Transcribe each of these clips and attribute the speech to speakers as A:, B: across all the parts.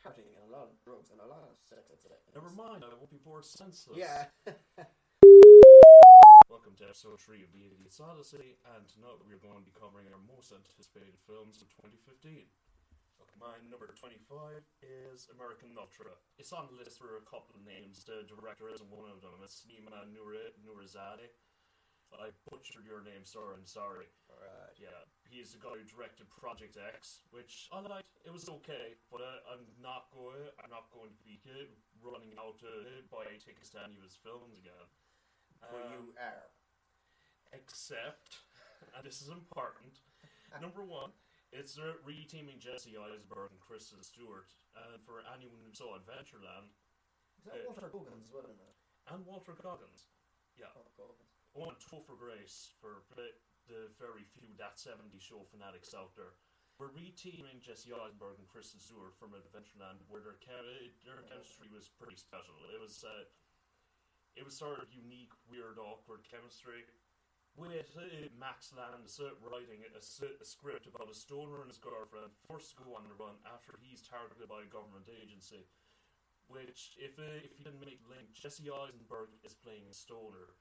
A: partying and a lot of drugs and a lot of sex. I'd say.
B: Never mind, I won't be bored senseless.
A: Yeah.
B: Welcome to episode 3 of The Idiot's Odyssey, and tonight we're going to be covering our most anticipated films of 2015. My number 25 is American Ultra. It's on the list for a couple of names. The director isn't one of them. It's Nima Nurizadeh. I butchered your name, sir. I'm sorry.
A: Alright.
B: Yeah, he's the guy who directed Project X, which I liked. It was okay, but I'm not going to be running out to buy tickets to any of his films again.
A: Well, you are.
B: Except, and this is important, number 1. It's reteaming Jesse Eisenberg and Kristen Stewart, and for anyone who saw Adventureland.
A: Is that Walter Goggins as well in it?
B: And Walter Goggins. Yeah.
A: Oh, Goggins.
B: Oh, and Topher Grace for the very few That 70s Show fanatics out there. We're reteaming Jesse Eisenberg and Kristen Stewart from Adventureland, where their chemistry was pretty special. It was sort of unique, weird, awkward chemistry. With Max Landis writing a script about a stoner and his girlfriend forced to go on the run after he's targeted by a government agency. Which, if you didn't make the link, Jesse Eisenberg is playing a stoner.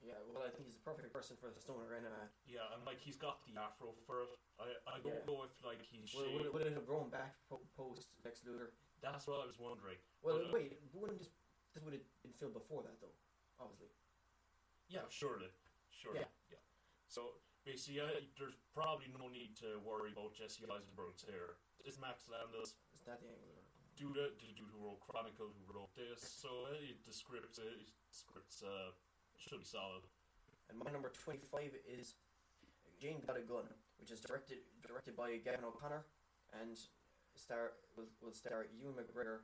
A: Yeah, well, I think he's the perfect person for the stoner anyway.
B: Yeah, and he's got the afro for it. I don't know if he's
A: shaved. Would it have grown back post Lex Luthor?
B: That's what I was wondering.
A: Well, wait, wouldn't this would have been filmed before that though? Obviously.
B: Yeah, surely. Yeah. So basically, there's probably no need to worry about Jesse Eisenberg's hair. It's Max Landis.
A: Is that the angle?
B: The dude who wrote Chronicle, who wrote this. So the scripts should be solid.
A: And my number 25 is Jane Got a Gun, which is directed by Gavin O'Connor, and will star Ewan McGregor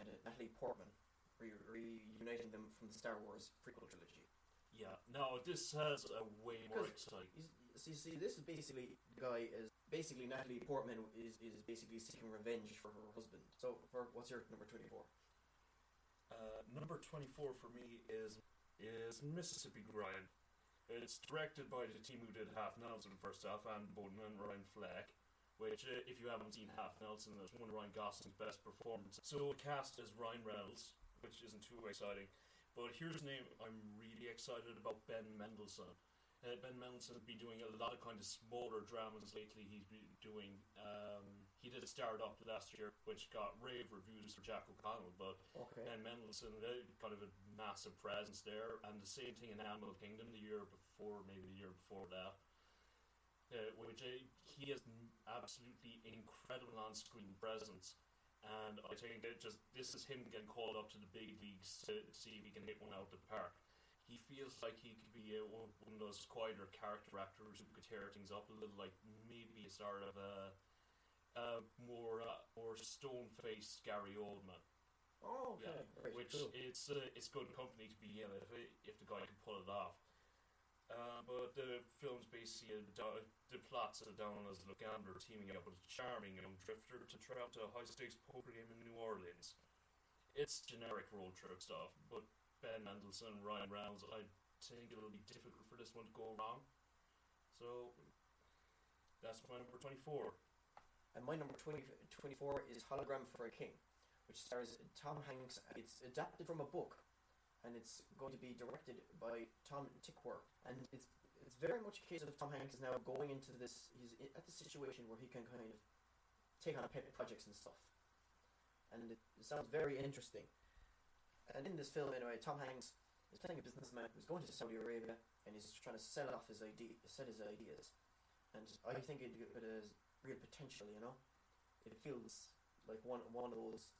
A: and Natalie Portman, reuniting them from the Star Wars prequel trilogy.
B: Yeah, no, this has a way more exciting.
A: See, this is basically the guy is basically Natalie Portman is basically seeking revenge for her husband. So, what's your number 24?
B: Number 24 for me is Mississippi Grind. It's directed by the team who did Half Nelson first off, and Bodeman and Ryan Fleck. Which, if you haven't seen Half Nelson, is one of Ryan Gosling's best performances. So, cast is Ryan Reynolds, which isn't too exciting. But here's a name I'm really excited about: Ben Mendelsohn. Ben Mendelsohn's been doing a lot of kind of smaller dramas lately. He's been doing, he did Startup last year, which got rave reviews for Jack O'Connell, but Ben Mendelsohn, kind of a massive presence there, and the same thing in Animal Kingdom maybe the year before that. Which he has absolutely incredible on-screen presence. And I think that this is him getting called up to the big leagues to see if he can hit one out the park. He feels like he could be one of those quieter character actors who could tear things up a little, like maybe a sort of more stone-faced Gary Oldman.
A: Oh, okay.
B: Yeah,
A: right,
B: which
A: cool.
B: It's good company to be in if the guy can pull it off. But the film's basically the plot's down as Lucander teaming up with a charming young drifter to travel to a high-stakes poker game in New Orleans. It's generic road trip stuff, but Ben Mendelsohn and Ryan Reynolds, I think it'll be difficult for this one to go wrong. So, that's my number 24.
A: And my number 24 is Hologram for a King, which stars Tom Hanks. It's adapted from a book, and it's going to be directed by Tom Tykwer. And it's very much a case of Tom Hanks is now going into this. He's at the situation where he can kind of take on pet projects and stuff, and it sounds very interesting. And in this film, anyway, Tom Hanks is playing a businessman who's going to Saudi Arabia, and he's trying to sell his ideas. And I think it has real potential. You know, it feels like one of those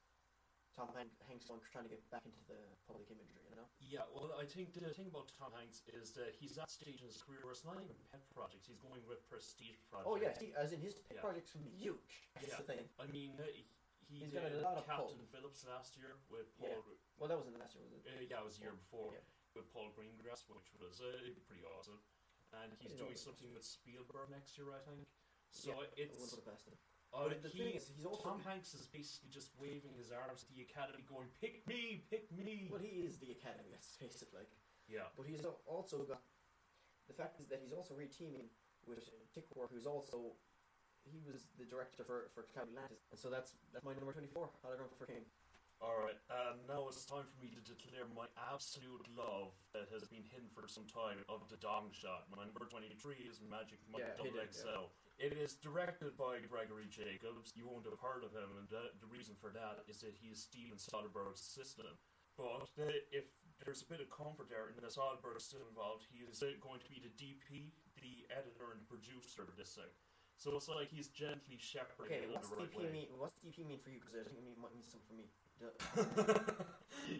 A: Tom Hanks one trying to get back into the public imagery, you know?
B: Yeah, well, I think the thing about Tom Hanks is that he's at stage in his career where it's not even pet projects, he's going with prestige projects.
A: Oh yeah, as in his pet projects can be huge. That's the thing.
B: I mean, he
A: got
B: did
A: a lot of
B: Captain Phillips last year with Paul...
A: Yeah. Well, that wasn't last year, was it?
B: Yeah, it was the year before,
A: yeah.
B: With Paul Greengrass, which was pretty awesome. And he's doing something with Spielberg next year, I think. So it's...
A: But the thing is,
B: Tom Hanks is basically just waving his arms at the Academy going, pick me, pick me!
A: Well, he is the Academy, let's face it, like.
B: Yeah.
A: But he's also got... The fact is that he's also re-teaming with Tykwer, who's also he was the director for Cloud Atlantis, and so that's my number 24, Hologram for a King.
B: Alright, now it's time for me to declare my absolute love that has been hidden for some time of the Dong Shot. My number 23 is Magic Mike XXL. It is directed by Gregory Jacobs. You won't have heard of him, and the reason for that is that he is Steven Soderbergh's assistant. But if there's a bit of comfort there, and Soderbergh is still involved, he is going to be the DP, the editor, and the producer of this thing. So it's like he's gently shepherding it in the right way.
A: What's DP mean for you? Because I think it might mean something for me.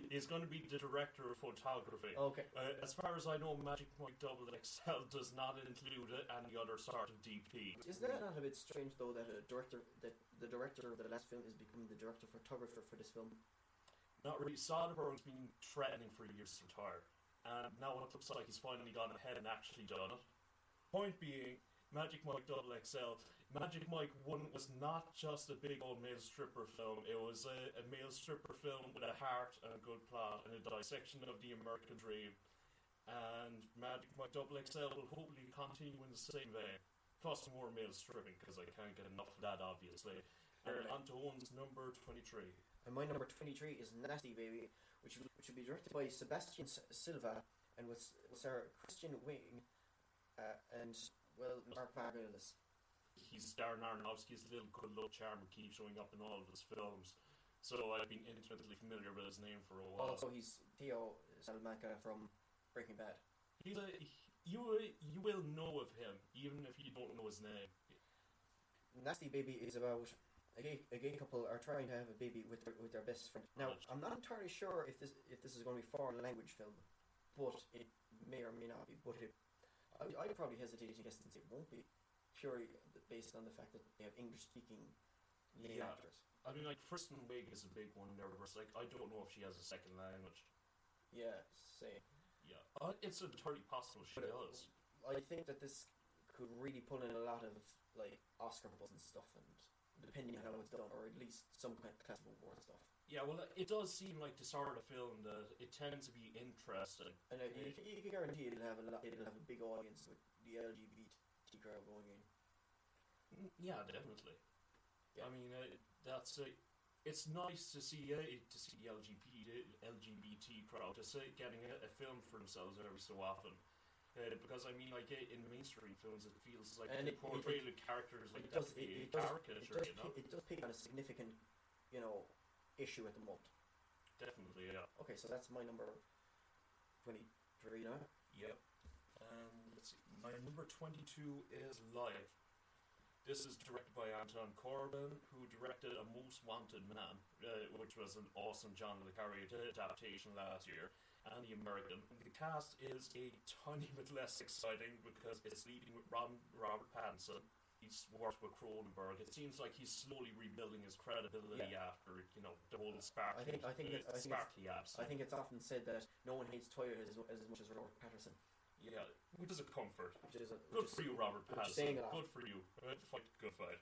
B: He's going to be the director of photography.
A: Okay.
B: As far as I know, Magic Mike XXL does not include any other sort of DP.
A: Isn't that not a bit strange though that the director of the last film is becoming the director of photographer for this film?
B: Not really. Soderbergh's been threatening for years to retire, and now it looks like he's finally gone ahead and actually done it. Point being, Magic Mike XXL. Magic Mike 1 was not just a big old male stripper film. It was a male stripper film with a heart and a good plot and a dissection of the American dream. And Magic Mike XXL will hopefully continue in the same vein. Plus more male stripping, because I can't get enough of that, obviously. And on to Owen's number 23.
A: And my number 23 is Nasty Baby, which will be directed by Sebastian Silva and with Sarah Christian Wing and, well, Mark Margolis.
B: He's Darren Aronofsky's little good luck charm who keeps showing up in all of his films. So I've been intimately familiar with his name for a while.
A: Also, he's Theo Salamanca from Breaking Bad.
B: You will know of him, even if you don't know his name.
A: Nasty Baby is about a gay couple are trying to have a baby with their best friend. Now, I'm not entirely sure if this is going to be a foreign language film, but it may or may not be. But I'd probably hesitate to guess since it won't be, purely based on the fact that they have English-speaking lead actors.
B: I mean, like, Kristen Wiig is a big one there, where it's like, I don't know if she has a second language.
A: Yeah, same.
B: Yeah. It's entirely possible she does.
A: I think that this could really pull in a lot of, like, Oscar buzz and stuff, and depending on how it's done, or at least some kind of classical award stuff.
B: Yeah, well, it does seem like the sort of film that it tends to be interesting.
A: And you can guarantee it'll have a big audience with the LGBT crowd going in.
B: Yeah, definitely.
A: Yeah.
B: I mean, it's nice to see the LGBT crowd just getting a film for themselves every so often. Because I mean, like in mainstream films, it feels like the portrayal of characters like that be a caricature.
A: It does pick on a significant, issue at the moment.
B: Definitely, yeah.
A: Okay, so that's my number 23 now.
B: Yep. Let's see. My number 22 is Live. This is directed by Anton Corbijn, who directed A Most Wanted Man, which was an awesome John le Carré adaptation last year, and The American. The cast is a tiny bit less exciting because it's leading with Robert Pattinson. He's worked with Cronenberg. It seems like he's slowly rebuilding his credibility after, the whole sparkly abs.
A: I think it's often said that no one hates Twilight as much as Robert Pattinson.
B: Yeah, which is a comfort.
A: Good
B: for you, Robert Pattinson. Good for you. Good fight.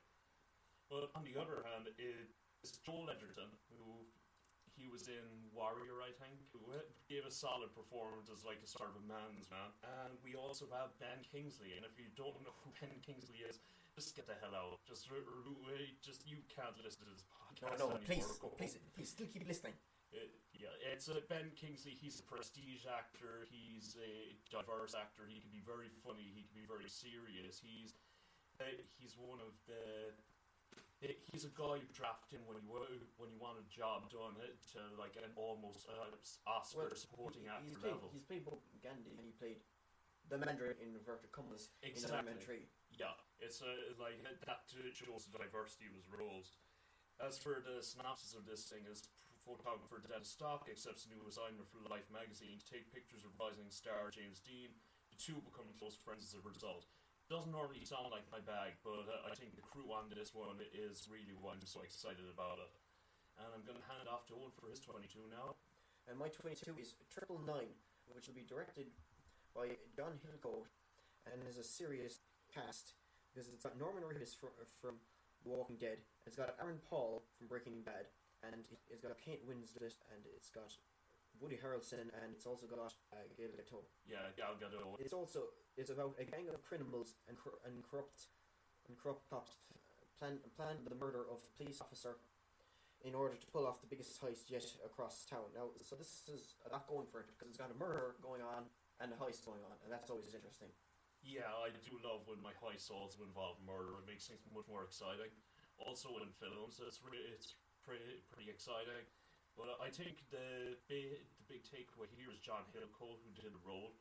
B: But on the other hand, is Joel Edgerton, who he was in Warrior, I think, who gave a solid performance as like a sort of a man's man. And we also have Ben Kingsley, and if you don't know who Ben Kingsley is, just get the hell out. Just you can't listen to this podcast anymore.
A: Please, still keep listening.
B: It's Ben Kingsley. He's a prestige actor. He's a diverse actor. He can be very funny. He can be very serious. He's one of the. He's a guy you draft in when you want a job done to like an almost Oscar supporting actor level.
A: He's played both Gandhi and he played the Mandarin in inverted commas in Iron Man 3.
B: Yeah, it's like that shows the diversity of his roles. As for the synopsis of this thing, is photographer Dennis Stock accepts a new assignment for Life magazine to take pictures of rising star James Dean. The two become close friends as a result. Doesn't normally sound like my bag, but I think the crew on this one is really why I'm so excited about it. And I'm going to hand it off to Owen for his 22 now.
A: And my 22 is 999, which will be directed by John Hillcoat and is a serious cast because it's got Norman Reedus from The Walking Dead, it's got Aaron Paul from Breaking Bad, and it's got Kate Winslet, and it's got Woody Harrelson, and it's also got Gal Gadot.
B: Yeah, Gal Gadot.
A: It's about a gang of criminals and corrupt cops planned the murder of a police officer in order to pull off the biggest heist yet across town. Now, so this is a lot going for it, because it's got a murder going on and a heist going on, and that's always interesting.
B: Yeah, I do love when my heists also involve murder. It makes things much more exciting. Also in films, it's pretty exciting. But I think the big takeaway here is John Hillcoat, who did the role,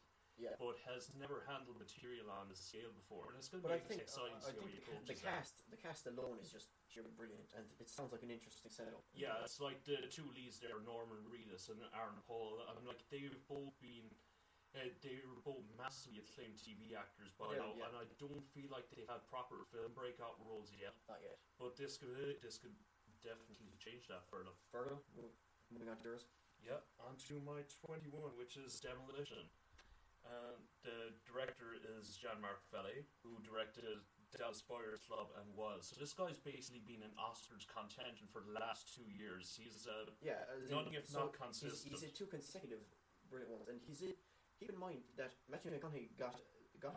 B: but has never handled material on this scale before, and it's going to be exciting to see how he approaches that.
A: The cast alone is just sheer brilliant, and it sounds like an interesting setup.
B: Yeah, it's like the two leads there, Norman Reedus and Aaron Paul. I'm like, they've both been. They were both massively acclaimed TV actors by now, and I don't feel like they've had proper film breakout roles yet.
A: Not yet.
B: But this could definitely change that for them.
A: Fergal, moving on to yours.
B: Yeah, on to my 21, which is Demolition. The director is Jean-Marc Vallée, who directed Dallas Buyers Club and Was. So this guy's basically been in Oscars contention for the last 2 years. He's nothing if not consistent.
A: He's in 2 consecutive brilliant ones, and keep in mind that Matthew McConaughey got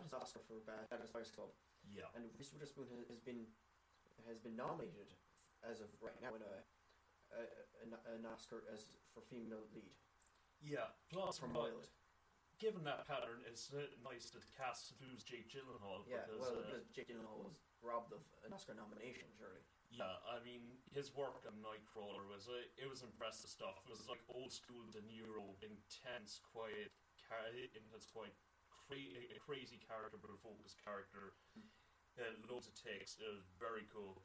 A: his Oscar for Dallas Buyers Club.
B: Yeah.
A: And Reese Witherspoon has been nominated as of right now in an Oscar for female lead.
B: Yeah. Plus,
A: from Wild.
B: Given that pattern, it's nice that the cast lose Jake Gyllenhaal.
A: Yeah. Because Jake Gyllenhaal was robbed of an Oscar nomination, surely.
B: Yeah, I mean, his work on Nightcrawler was impressive stuff. It was like old school De Niro, intense, quiet. It's quite a crazy character, but a focused character. Loads of takes. It was very cool.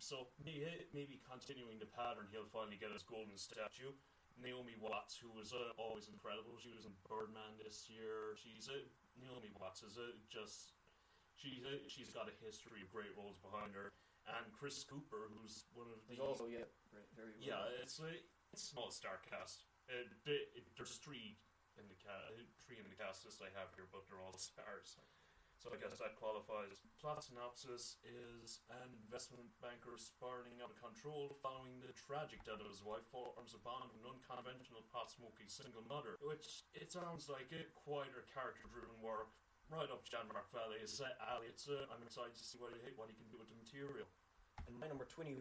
B: So maybe continuing the pattern, he'll finally get his golden statue. Naomi Watts, who was always incredible. She was in Birdman this year. Naomi Watts is she's got a history of great roles behind her. And Chris Cooper, who's one of the
A: also very well.
B: Yeah, it's a small star cast. There's three in the cast list I have here, but they're all stars. So I guess that qualifies. Plot synopsis is an investment banker spiraling out of control following the tragic death of his wife forms a bond with an unconventional pot-smoking single mother, which it sounds like a quieter character-driven work. Right up Jean-Marc Vallée's alley. I'm excited to see what he can do with the material.
A: And my number 21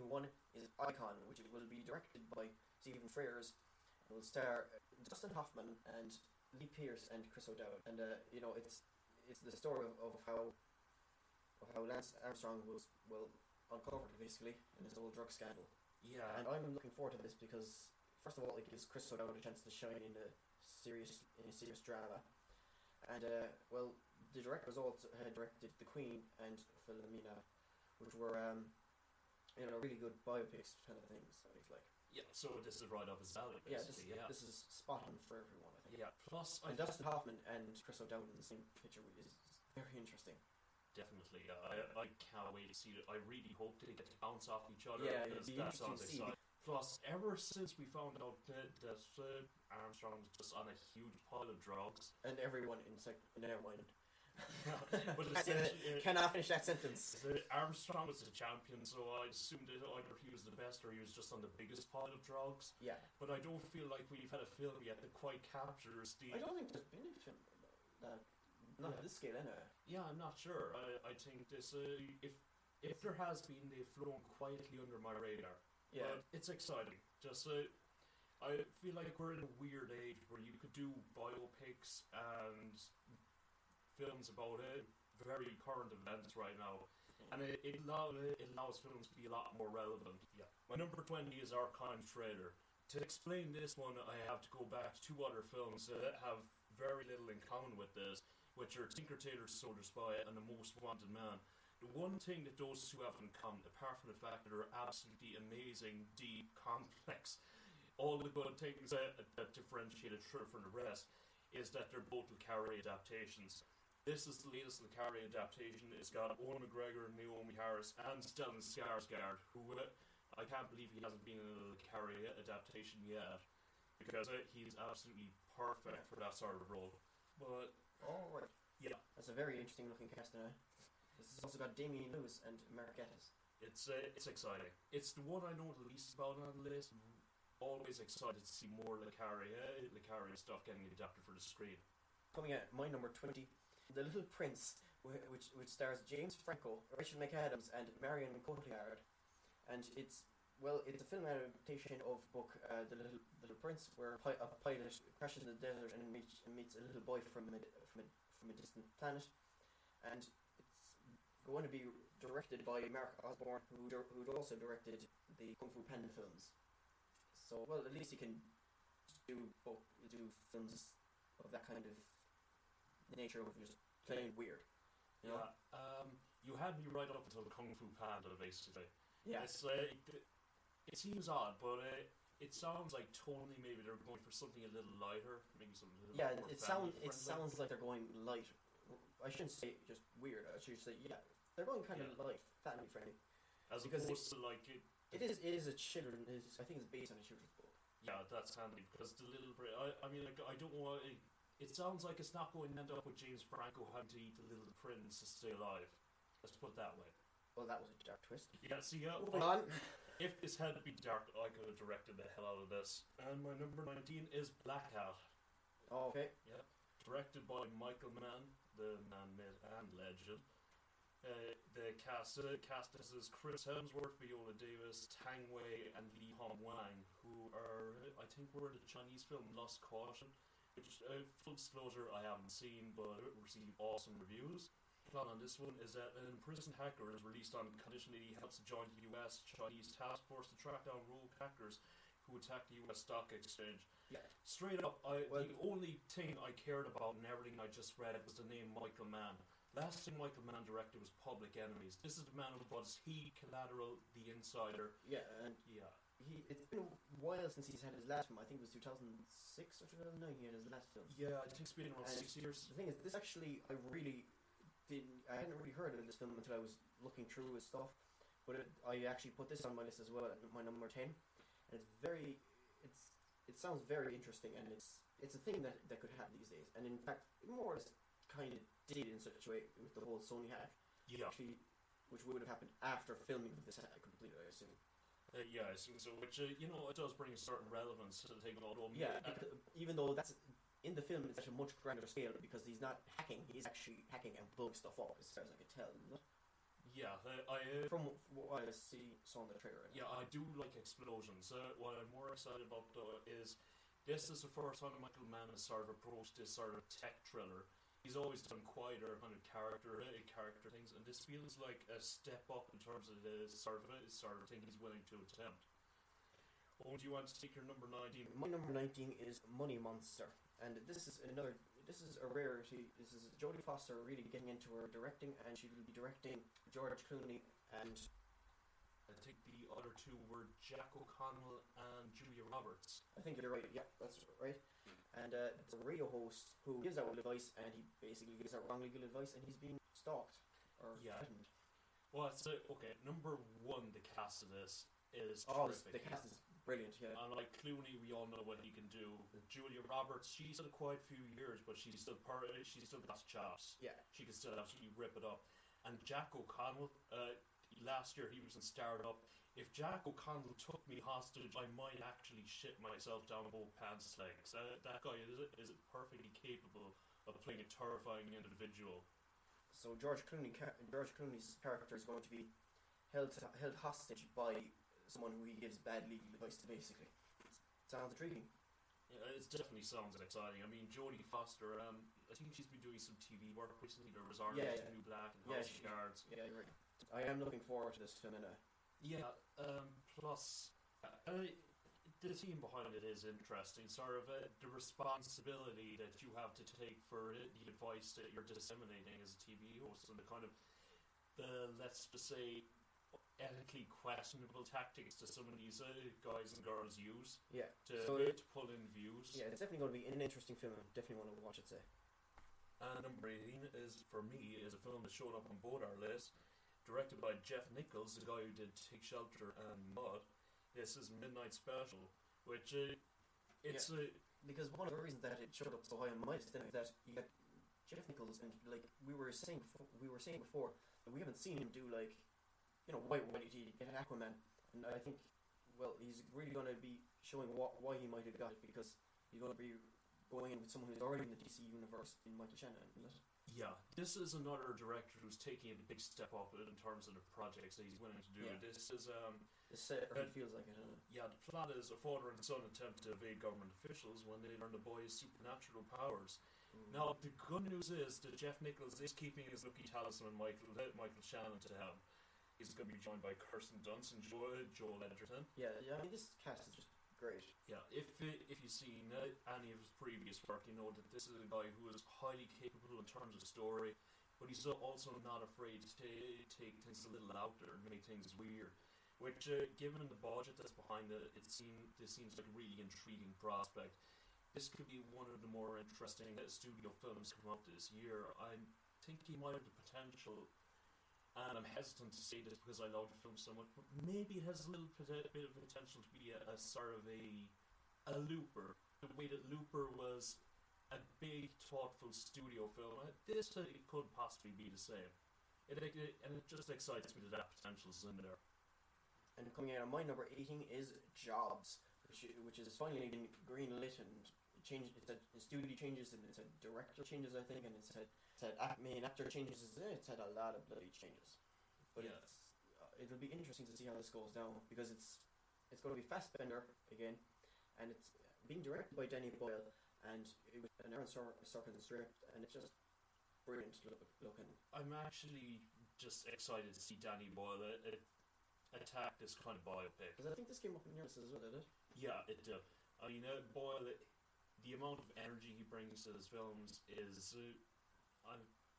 A: is Icon, which will be directed by Stephen Frears. It will star Dustin Hoffman and Lee Pearce and Chris O'Dowd. And it's the story of how Lance Armstrong was uncovered basically in his whole drug scandal.
B: Yeah.
A: And I'm looking forward to this because first of all it gives Chris O'Dowd a chance to shine in a serious drama. And the directors also had directed The Queen and Philomena, which were really good biopics kind of things. So it's like
B: so this is right up his alley. Basically.
A: This is spot on for everyone, I think.
B: Yeah. Plus,
A: Dustin Hoffman and Chris O'Dowd in the same picture is very interesting.
B: Definitely, I can't wait to see it. I really hope they get to bounce off each other.
A: Yeah,
B: because that sounds exciting. Plus, ever since we found out that Armstrong was just on a huge pile of drugs,
A: and everyone never mind.
B: But
A: cannot finish that sentence.
B: Armstrong was the champion, so I assumed that either he was the best or he was just on the biggest pile of drugs.
A: Yeah.
B: But I don't feel like we've had a film yet that quite captures the.
A: I don't think there's been a film not at this scale, anyway.
B: Yeah, I'm not sure. I think this if there has been, they've flown quietly under my radar.
A: Yeah.
B: But it's exciting. Just I feel like we're in a weird age where you could do biopics and films about very current events right now, and it allows films to be a lot more relevant. Yeah. My number 20 is Archive Trader. To explain this one, I have to go back to 2 other films that have very little in common with this, which are Tinker Tailor Soldier Spy and The Most Wanted Man. The one thing that those two have in common, apart from the fact that they're absolutely amazing, deep, complex, all the good things that differentiate a thriller from the rest, is that they're both Le Carré adaptations. This is the latest Le Carré adaptation. It's got Owen McGregor, Naomi Harris, and Stellan Skarsgård, who I can't believe he hasn't been in a Le Carré adaptation yet, because he's absolutely perfect for that sort of role. But
A: right.
B: Yeah,
A: that's a very interesting looking cast now. This has also got Damian Lewis and Mark Gatiss.
B: It's exciting. It's the one I know the least about on the list. Always excited to see more Le Carré stuff getting adapted for the screen.
A: Coming at my number 20 The Little Prince, which stars James Franco, Rachel McAdams, and Marion Cotillard, and it's a film adaptation of book The Little Prince, where a pilot crashes in the desert and meets a little boy from a distant planet, and it's going to be directed by Mark Osborne, who'd also directed the Kung Fu Panda films. So, well, at least he can do films of that kind of nature, of just plain weird. You know?
B: You had me right up until Kung Fu Panda, basically.
A: Yeah.
B: It's it seems odd, but it sounds like tonally maybe they're going for something a little lighter, maybe something a little more
A: it sounds like they're going light. I shouldn't say just weird. I should say they're going kind of light, family friendly.
B: As opposed to like
A: it is a children. I think it's based on a children's book.
B: Yeah, that's handy because the little I mean, like, I don't want. It sounds like it's not going to end up with James Franco having to eat the little prince to stay alive. Let's put it that way.
A: Well, that was a dark twist.
B: Yeah, see,
A: moving on.
B: If this had to be dark, I could have directed the hell out of this. And my number 19 is Black Hat.
A: Oh, okay.
B: Yeah, directed by Michael Mann, the man, myth, and legend. The cast is Chris Hemsworth, Viola Davis, Tang Wei, and Li Hong Wang, who are, I think, were the Chinese film Lost Caution, which, full disclosure, I haven't seen, but it received awesome reviews. The plot on this one is that an imprisoned hacker is released on condition that he helps join the US-Chinese task force to track down rogue hackers who attack the US stock exchange.
A: Yeah.
B: Straight up, the only thing I cared about in everything I just read was the name Michael Mann. Last thing Michael Mann directed was Public Enemies. This is the man who was Collateral, The Insider.
A: Yeah, and it's been a while since he's had his last film. I think it was 2006 or 2009 he had his last film.
B: Yeah, I think it's been around 6 years.
A: The thing is, this actually, I hadn't really heard of this film until I was looking through his stuff, but I actually put this on my list as well, my number 10, and it sounds very interesting, and it's a thing that could happen these days, and in fact, it more or less kind of did in such a way with the whole Sony hack.
B: Yeah.
A: Actually, which would have happened after filming this hack completed, I assume.
B: Yeah, I assume so. Which it does bring a certain relevance to the thing.
A: Even though that's in the film, it's at a much grander scale because he's not hacking; he's actually hacking and blowing stuff up, as far as I can tell. Isn't it?
B: Yeah,
A: from what I saw in the trailer.
B: Yeah, I do like explosions. What I'm more excited about though is this is the first time Michael Mann has sort of approached this sort of tech thriller. He's always done quieter kind of character things, and this feels like a step up in terms of the sort of thing he's willing to attempt. What would you want to take your number 19?
A: My number 19 is Money Monster, and this is a rarity. This is Jodie Foster really getting into her directing, and she will be directing George Clooney and
B: I think the other two were Jack O'Connell and Julia Roberts.
A: I think you're right. Yeah, that's right. And it's a radio host who gives out advice, and he basically gives out wrong legal advice, and he's being stalked or threatened.
B: Well, okay. Number one, the cast of this is
A: terrific. The cast is brilliant. Yeah.
B: And like Clooney, we all know what he can do. Julia Roberts, she's had quite a few years, but she's still got chops.
A: Yeah.
B: She can still absolutely rip it up. And Jack O'Connell, last year he was in Startup. If Jack O'Connell took me hostage, I might actually shit myself down both pants legs. That guy is perfectly capable of playing a terrifying individual.
A: So George Clooney's character is going to be held hostage by someone who he gives bad legal advice to, basically. Sounds intriguing.
B: Yeah, it definitely sounds exciting. I mean, Jodie Foster, I think she's been doing some TV work recently. There was Orange is the New Black and House of Cards.
A: Yeah, you're right. I am looking forward to this film.
B: Plus, the team behind it is interesting. Sort of the responsibility that you have to take for the advice that you're disseminating as a TV host, and the kind of let's just say ethically questionable tactics that some of these guys and girls use.
A: Yeah.
B: To pull in views.
A: Yeah, it's definitely going to be an interesting film. I definitely want to watch it.
B: And number 18 is a film that showed up on both our lists. Directed by Jeff Nichols, the guy who did Take Shelter and Mud. This is Midnight Special, which
A: because one of the reasons that it showed up so high on my list is that you got Jeff Nichols, and like we were saying before, that we haven't seen him do why did he get Aquaman? And I think he's really going to be showing why he might have got it, because he's going to be going in with someone who's already in the DC universe in Michael Shannon, isn't it?
B: Yeah, this is another director who's taking a big step up in terms of the projects that he's willing to do.
A: Yeah.
B: This is
A: It feels like it, doesn't it?
B: yeah, the plot is a father and son attempt to evade government officials when they learn the boy's supernatural powers. Now, the good news is that Jeff Nichols is keeping his lucky talisman, Michael Shannon, to him. He's going to be joined by Kirsten Dunst and Joel Edgerton.
A: Yeah, I mean, this cast is just great.
B: Yeah, if you've seen any of his previous work, you know that this is a guy who is highly capable in terms of story, but he's also not afraid to take things a little out there and make things weird. Which, given the budget that's behind it, this seems like a really intriguing prospect. This could be one of the more interesting studio films come out this year. I think he might have the potential, and I'm hesitant to say this because I love the film so much, but maybe it has a little bit of potential to be a sort of a Looper. The way that Looper was a big, thoughtful studio film, this it could possibly be the same. And it just excites me that potential's in there.
A: And coming out on my number 18 is Jobs, which is finally been greenlit and changed. It's had studio changes and it's had director changes, I think, and it's had main actor changes. It's had a lot of bloody changes. But
B: yeah.
A: It'll be interesting to see how this goes down because it's going to be Fassbender again, and it's being directed by Danny Boyle, and it was an Aaron Sorkin script, and it's just brilliant looking.
B: I'm actually just excited to see Danny Boyle attack this kind of biopic.
A: Because I think this came up in yours as well, did it?
B: Yeah, it did. I mean, Boyle, the amount of energy he brings to his films is,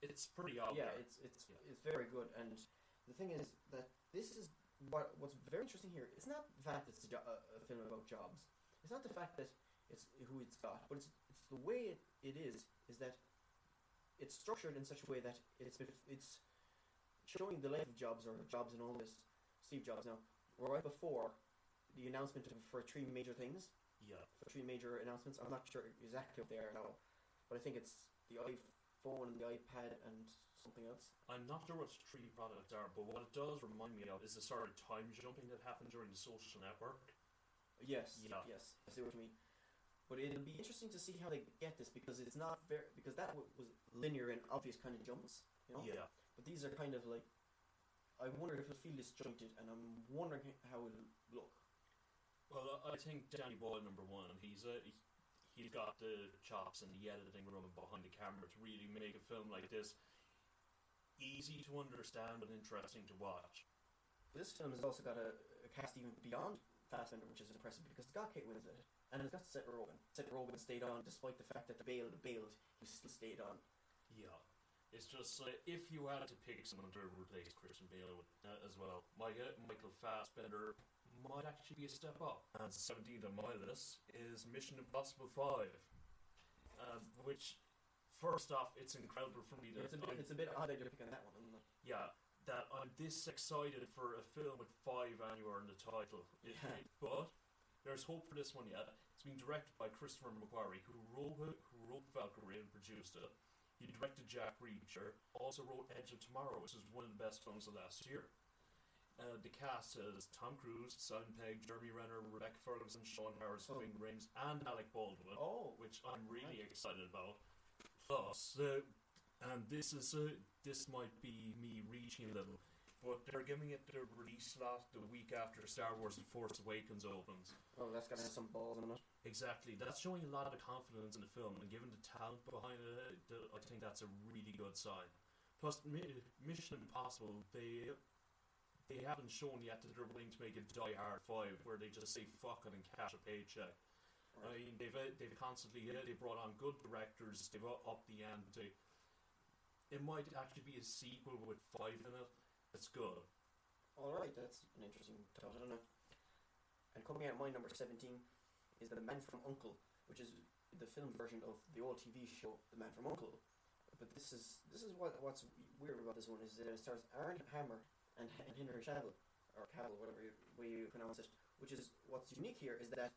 B: it's pretty obvious.
A: Yeah, it's very good. And the thing is that this is what's very interesting here. It's not the fact that it's a film about jobs. It's not the fact that it's who it's got, but it's the way it is that it's structured in such a way that it's showing the life of Jobs or Jobs and all this. Steve Jobs now, right before the announcement for 3 major things.
B: Yeah.
A: For 3 major announcements. I'm not sure exactly what they are now, but I think it's the iPhone and the iPad and something else.
B: I'm not sure what the 3 products are, but what it does remind me of is the sort of time jumping that happened during the social network.
A: Yes.
B: Yeah.
A: Yes. I see what you mean. But it'll be interesting to see how they get this because it's not because that was linear and obvious kind of jumps, you know.
B: Yeah.
A: But these are kind of like. I wonder if it'll feel disjointed, and I'm wondering how it'll look.
B: Well, I think Danny Boyle, number one, he's got the chops in the editing room and behind the camera to really make a film like this easy to understand and interesting to watch.
A: This film has also got a cast even beyond Fassbender, which is impressive because it's got Kate Winslet, and it's got Seth Rogen. Seth Rogen stayed on despite the fact that the bailed, he still stayed on.
B: Yeah. It's just if you had to pick someone to replace Christian Bale with, as well, Michael Fassbender might actually be a step up. And 17th on my list is Mission Impossible 5, which, first off, it's incredible for me that
A: it's a bit odd that you're picking that one, isn't it?
B: Yeah, that I'm this excited for a film with 5 anywhere in the title. But there's hope for this one yet. It's being directed by Christopher McQuarrie, who wrote Valkyrie and produced it. He directed Jack Reacher, also wrote Edge of Tomorrow, which is one of the best films of last year. The cast is Tom Cruise, Simon Pegg, Jeremy Renner, Rebecca Ferguson, Sean Harris, Ving Rhames, and Alec Baldwin, which I'm really excited about. Plus, and this might be me reaching a little, but they're giving it the release slot the week after Star Wars The Force Awakens opens.
A: Oh, that's gonna have some balls in it.
B: Exactly. That's showing a lot of confidence in the film, and given the talent behind it, I think that's a really good sign. Plus, Mission Impossible, they haven't shown yet that they're willing to make a Die Hard 5, where they just say fuck it and cash a paycheck. Right. I mean, they've constantly they brought on good directors, they've upped the ante. It might actually be a sequel with 5 in it. It's good.
A: Alright, that's an interesting thought, I don't know. And coming out at my number 17 is The Man from U.N.C.L.E., which is the film version of the old TV show The Man from U.N.C.L.E. But this is what's weird about this one is that it stars Armie Hammer and Henry Cavill, or Cavill, whatever way you pronounce it. Which is what's unique here is that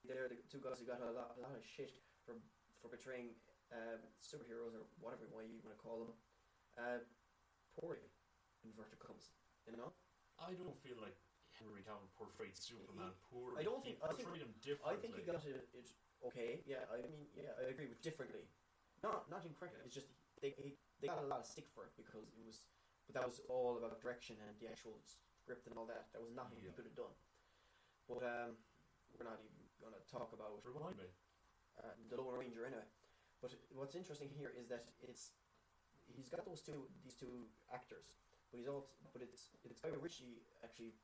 A: they're the 2 guys who got a lot of shit for portraying superheroes or whatever way you want to call them poorly. Inverted commas, you know.
B: I don't feel like Henry Cavill portrayed Superman poorly.
A: I don't think.
B: He portrayed him differently.
A: I think he got it okay. Yeah, I mean, yeah, I agree with differently. Not incorrectly. It's just they got a lot of stick for it because but that was all about direction and the actual script and all that. That was nothing he could have done. But we're not even going to talk about
B: Remind me.
A: The Lone Ranger anyway. But what's interesting here is that he's got these two actors, but it's Guy Ritchie actually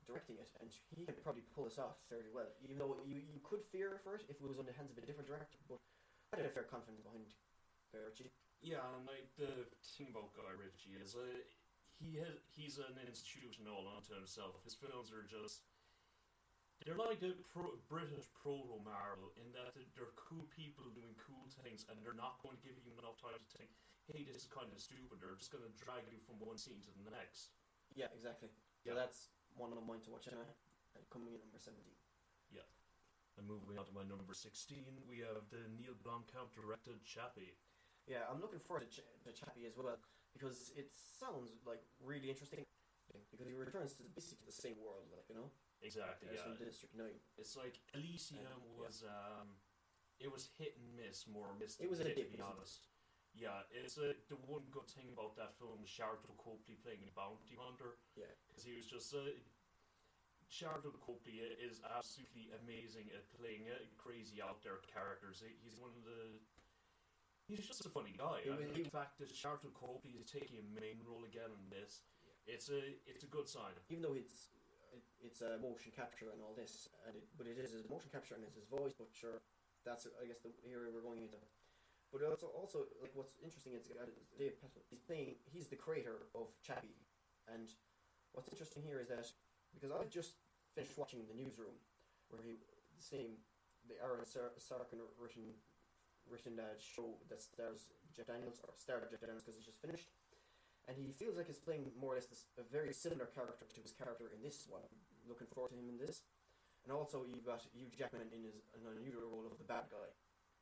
A: directing it, and he can probably pull this off fairly well. Even though you could fear for it if it was in the hands of a different director, but I had a fair confidence behind Guy Ritchie.
B: Yeah, and like the thing about Guy Ritchie is he's an institution all unto himself. His films are just. They're like a British proto-Marvel in that they're cool people doing cool things, and they're not going to give you enough time to think, hey, this is kind of stupid. They're just going to drag you from one scene to the next.
A: Yeah, exactly. Yeah, that's one of mine to watch anyway. Coming in number 17.
B: Yeah. And moving on to my number 16, we have the Neil Blomkamp directed Chappie.
A: Yeah, I'm looking forward to Chappie as well, because it sounds like really interesting. Because he returns to basically the same world, like, you know?
B: Exactly, yeah.
A: From District 9.
B: It's like Elysium was it was hit and miss, more missed.
A: It was a dip,
B: to be honest. Yeah, it's the one good thing about that film was Sharlto Copley playing a bounty hunter.
A: Yeah,
B: because he was just Sharlto Copley is absolutely amazing at playing crazy out there characters. He's one of the. He's just a funny guy. The fact that Sharlto Copley is taking a main role again in this, it's a good sign. Even
A: though it's a motion capture and all this, but it is his motion capture and it's his voice. But sure, that's I guess the area we're going into. But also like what's interesting is Dave Petel. He's the creator of Chappie, and what's interesting here is that because I've just finished watching The Newsroom, where the Aaron Sorkin written show that stars Jeff Daniels because it's just finished. And he feels like he's playing more or less a very similar character to his character in this one. I'm looking forward to him in this. And also you've got Hugh Jackman in an unusual role of the bad guy.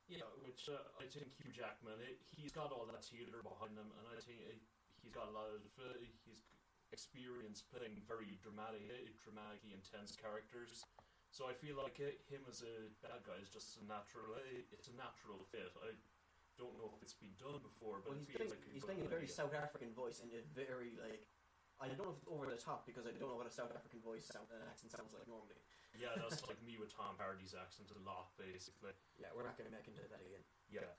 B: Yeah, which I think Hugh Jackman, he's got all that theatre behind him, and I think he's got a lot of he's experience playing very dramatically intense characters. So I feel like him as a bad guy is just a natural fit. I don't know if it's been done before, but
A: he's playing a very South African voice and a very I don't know if it's over the top because I don't know what a South African accent sounds like normally.
B: Yeah, that's like me with Tom Hardy's accent a lot, basically.
A: Yeah, we're not going to make into that again.
B: Yeah.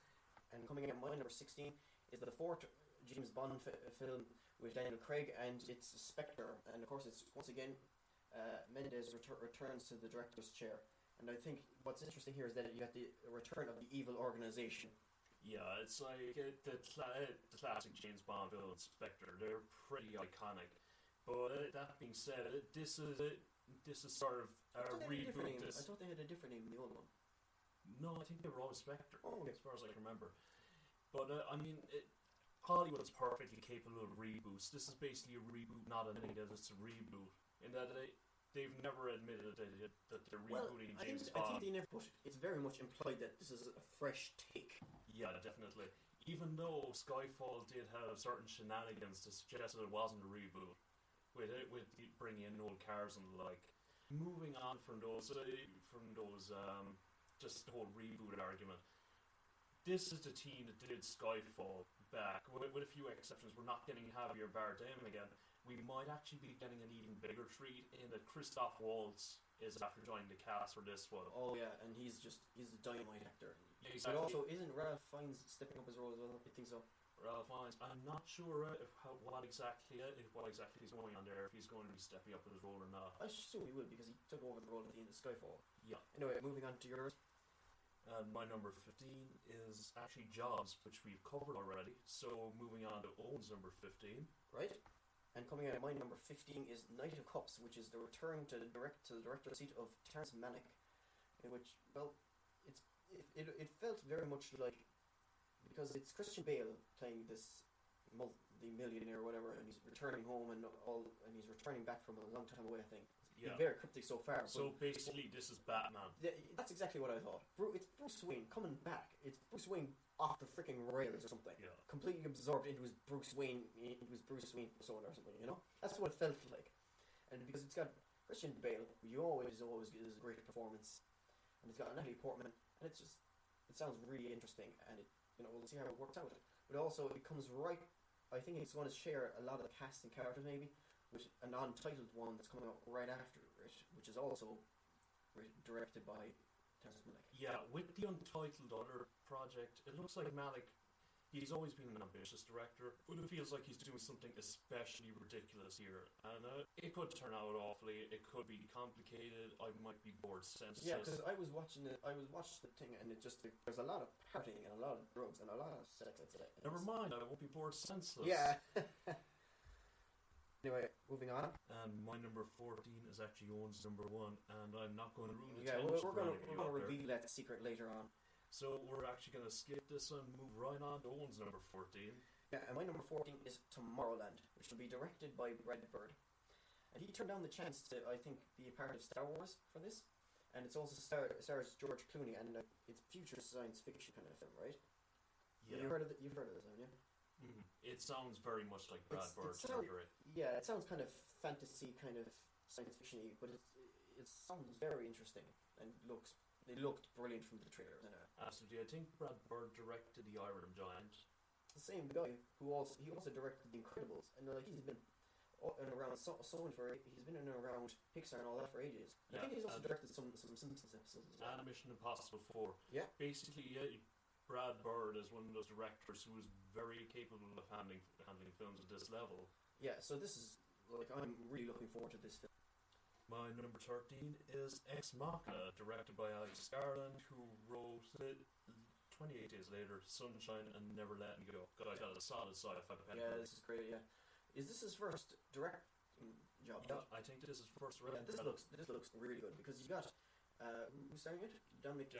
A: And coming in at my number 16 is the fourth James Bond film with Daniel Craig, and it's Spectre. And of course, it's once again Mendes returns to the director's chair. And I think what's interesting here is that you have the return of the evil organization.
B: Yeah, it's like the classic James Bond villain Spectre. They're pretty iconic. But that being said, this is sort of a reboot.
A: I thought they had a different name in the old one.
B: No, I think they were always Spectre,
A: as
B: far as I can remember. But I mean, Hollywood is perfectly capable of reboots. This is basically a reboot, not admitting that it's a reboot. In that they've never admitted that they're rebooting James Bond.
A: I think they never, but it's very much implied that this is a fresh take.
B: Yeah, definitely. Even though Skyfall did have certain shenanigans to suggest that it wasn't a reboot, with bringing in old cars and the like. Moving on from those, just the whole reboot argument. This is the team that did Skyfall back, with a few exceptions. We're not getting Javier Bardem again. We might actually be getting an even bigger treat in that Christoph Waltz is after joining the cast for this one.
A: Oh yeah, and he's a dynamite actor.
B: Yeah, exactly.
A: But also, isn't Ralph Fiennes stepping up his role as well? I think so.
B: Ralph Fiennes. I'm not sure what exactly is going on there. If he's going to be stepping up his role or not.
A: I assume he will because he took over the role at the end of Skyfall.
B: Yeah.
A: Anyway, moving on to yours.
B: My number 15 is actually Jobs, which we've covered already. So moving on to Owen's number 15.
A: Right. And coming out at my number 15 is Knight of Cups, which is the return to the director's seat of Terrence Malick, in which, well, it felt very much like, because it's Christian Bale playing this multi-millionaire or whatever, and he's returning home and he's returning back from a long time away, I think.
B: Yeah.
A: Very cryptic so far.
B: So basically, this is Batman.
A: That's exactly what I thought. It's Bruce Wayne coming back. It's Bruce Wayne off the freaking rails or something.
B: Yeah.
A: Completely absorbed into his Bruce Wayne persona or something. You know, that's what it felt like. And because it's got Christian Bale, who always gives a great performance, and it's got Natalie Portman, and it sounds really interesting. And we'll see how it works out. but also it comes right. I think it's going to share a lot of the cast and characters maybe with a non-titled one that's coming out right after it, which is also directed by Terrence Malick.
B: Yeah, with the untitled other project, it looks like Malick. He's always been an ambitious director, but it feels like he's doing something especially ridiculous here. And it could turn out awfully, it could be complicated, I might be bored senseless.
A: Yeah, because I was watching the thing, and it just, there's a lot of partying and a lot of drugs and a lot of sex, I'd say.
B: Never mind, I won't be bored senseless.
A: Yeah. Anyway, moving on.
B: And my number 14 is actually Owen's number 1, and I'm not going to ruin the
A: Yeah,
B: tension
A: we're
B: for
A: going
B: anybody
A: to
B: out there.
A: reveal that secret later on.
B: So we're actually going to skip this and move right on to Owen's number 14.
A: Yeah, and my number 14 is Tomorrowland, which will be directed by Brad Bird. And he turned down the chance to, I think, be a part of Star Wars for this. And it's also stars George Clooney, and it's future science fiction kind of film, right?
B: Yeah.
A: You've heard of this, haven't you?
B: Mm-hmm. It sounds very much like Brad Bird's territory.
A: Yeah, it sounds kind of fantasy, kind of science fiction-y, but it sounds very interesting and it looked brilliant from the trailer.
B: Absolutely, I think Brad Bird directed The Iron Giant.
A: The same guy who also directed The Incredibles, and he's been around Sony for he's been in and around Pixar and all that for ages.
B: Yeah,
A: I think he's also directed some Simpsons episodes as well.
B: And Mission Impossible 4.
A: Yeah.
B: Basically, Brad Bird is one of those directors who is very capable of handling films at this level.
A: Yeah, so this is I'm really looking forward to this film.
B: My number 13 is Ex Machina, directed by Alex Garland, who wrote it 28 Days Later, Sunshine, and Never Let Me Go. God, I got a solid sci-fi pen.
A: Yeah, this is great. Yeah, is this his first directing job?
B: Yeah, I think this is first.
A: Yeah, this looks really good because you got who's starring it? Donald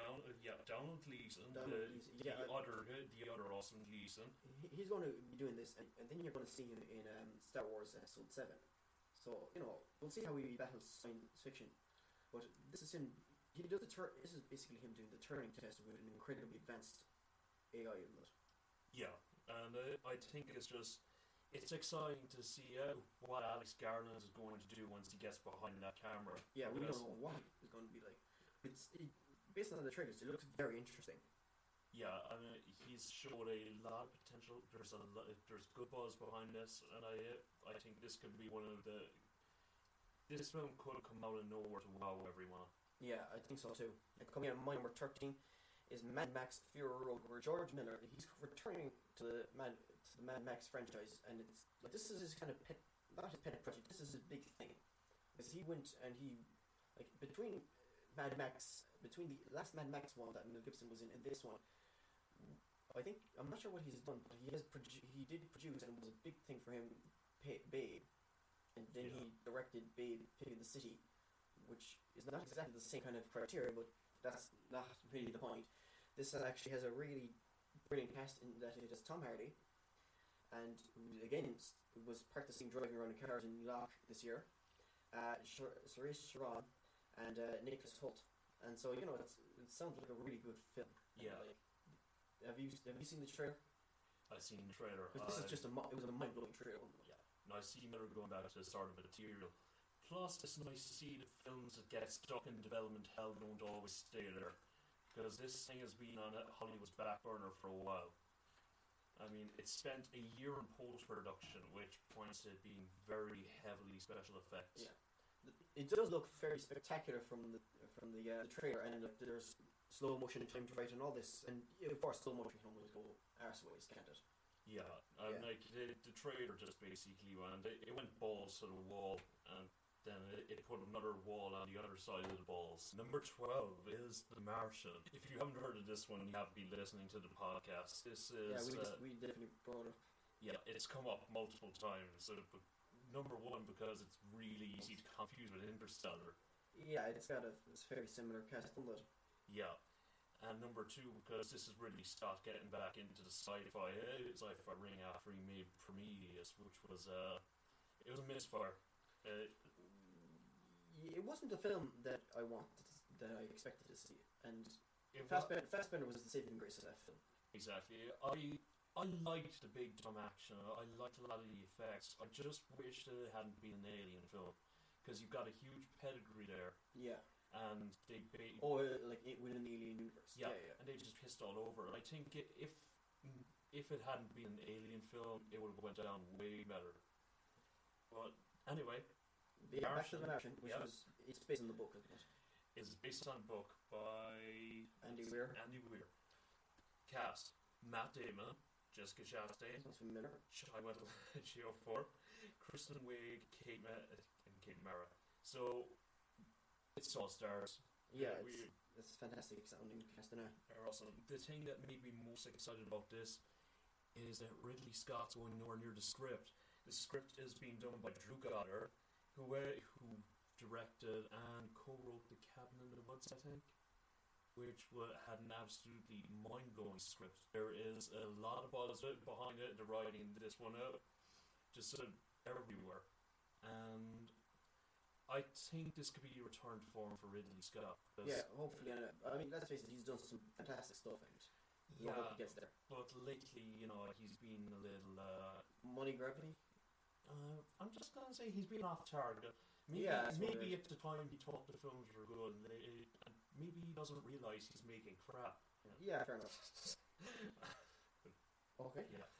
B: Gleeson,
A: the
B: other awesome Gleeson.
A: He's going to be doing this, and then you're going to see him in Star Wars Episode 7. So we'll see how he battles science fiction. But this is him. He does this is basically him doing the Turing test with an incredibly advanced AI in it.
B: Yeah, and I think it's exciting to see what Alex Garland is going to do once he gets behind that camera.
A: Yeah, we don't know what it's going to be like. Based on the trailers, it looks very interesting.
B: Yeah, I mean, he's showed a lot of potential. There's good buzz behind this, and I think this could be one of the. This film could come out of nowhere to wow everyone.
A: Yeah, I think so too. And coming out, my number 13 is Mad Max Fury Road, where George Miller he's returning to the Mad Max franchise, and it's this is his kind of not his pet project. This is his big thing, because he went and he between the last Mad Max one that Mel Gibson was in and this one. I think I'm not sure what he's done, but he did produce, and it was a big thing for him. Babe, and then he directed Babe, Pig in the City, which is not exactly the same kind of criteria, but that's not really the point. This actually has a really brilliant cast in that it has Tom Hardy, and who again was practicing driving around in cars in Loch this year, Saoirse Ronan, and Nicholas Hoult, and so it sounds like a really good film.
B: Yeah.
A: Have you seen the trailer?
B: I've seen the trailer.
A: This is just it was a mind-blowing trailer.
B: Yeah, and I see Miller going back to the start of material. Plus, it's nice to see the films that get stuck in development hell don't always stay there, because this thing has been on Hollywood's back burner for a while. I mean, it spent a year in post-production, which points to it being very heavily special effects.
A: Yeah, it does look very spectacular from the trailer, and there's slow motion time to write and all this, and of course slow motion can always go arseways, can't it?
B: Yeah, like the trailer just basically went balls to the wall, and then it put another wall on the other side of the balls. Number 12 is The Martian. If you haven't heard of this one, you have to be listening to the podcast. This is
A: we definitely brought it.
B: Yeah, it's come up multiple times. Number 1 because it's really easy to confuse with Interstellar.
A: Yeah, it's very similar cast, isn't it?
B: Yeah, and number 2 because this is really start getting back into the sci-fi ring after he made Prometheus, which was it was a misfire.
A: It wasn't the film that I expected to see, and Fassbender was the saving grace of that film.
B: Exactly. I liked the big dumb action. I liked a lot of the effects. I just wish that it hadn't been an alien film, because you've got a huge pedigree there.
A: Yeah.
B: And they
A: like it within the alien universe.
B: Yeah, and they just pissed all over. I think if if it hadn't been an Alien film, it would have went down way better. But anyway,
A: Yeah, back to the Martian, which it's based on the book, isn't it?
B: It's based on a book by
A: Andy Weir.
B: Cast: Matt Damon, Jessica Chastain.
A: Sounds familiar.
B: I went for Kristen Wiig, and Kate Mara. So it's all stars.
A: Yeah, it's fantastic sounding cast.
B: They're awesome. The thing that made me most excited about this is that Ridley Scott's going nowhere near the script. The script is being done by Drew Goddard, who directed and co-wrote The Cabin in the Woods, I think, which had an absolutely mind-blowing script. There is a lot of buzz behind it. They're writing this one out just everywhere, and I think this could be a return to form for Ridley Scott.
A: Yeah, hopefully. I mean, let's face it, he's done some fantastic stuff, and I hope he gets there.
B: But lately, he's been a little
A: money grabbing.
B: I'm just gonna say he's been off target. Maybe at the time he thought the films were good, and maybe he doesn't realise he's making crap.
A: Yeah, fair enough. Okay.
B: Yeah.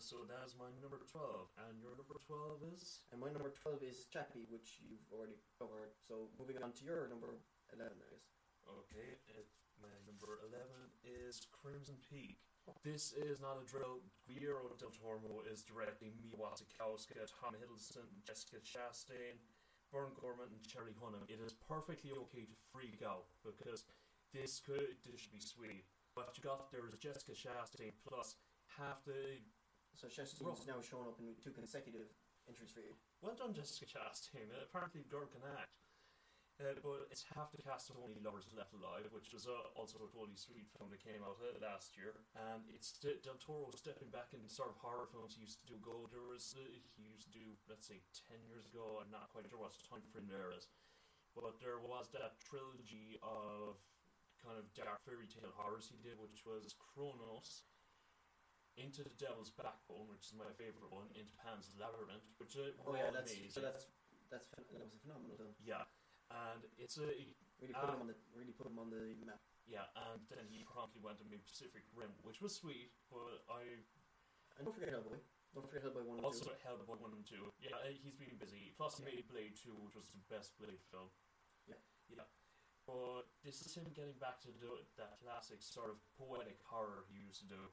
B: So that is my number 12, and your number 12 is?
A: And my number 12 is Chappie, which you've already covered. So moving on to your number 11, I guess.
B: Okay, my number 11 is Crimson Peak. This is not a drill. Guillermo del Toro is directing Mia Wasikowska, Tom Hiddleston, Jessica Chastain, Vern Gorman, and Cherry Hunnam. It is perfectly okay to freak out because this should be sweet. What you got there is Jessica Chastain plus half the.
A: So Chastain's now showing up in 2 consecutive entries for you.
B: Well done, Jessica Chastain. Apparently, the girl can act. But it's half the cast of Only Lovers Left Alive, which was also a totally sweet film that came out last year. And it's Del Toro stepping back into sort of horror films he used to do. He used to do, let's say, 10 years ago. I'm not quite sure what time frame there is. But there was that trilogy of kind of dark fairy tale horrors he did, which was Kronos, Into the Devil's Backbone, which is my favourite one, Into Pan's Labyrinth, which was amazing.
A: That was a phenomenal film.
B: Yeah. And it's
A: really put him on the map.
B: Yeah, and then he promptly went to Pacific Rim, which was sweet, but
A: And don't forget Hellboy. Don't forget Hellboy 1 and 2.
B: Also Hellboy 1 and 2. Yeah, he's been busy. Plus he made Blade 2, which was the best Blade film.
A: Yeah.
B: Yeah. But this is him getting back to that classic sort of poetic horror he used to do.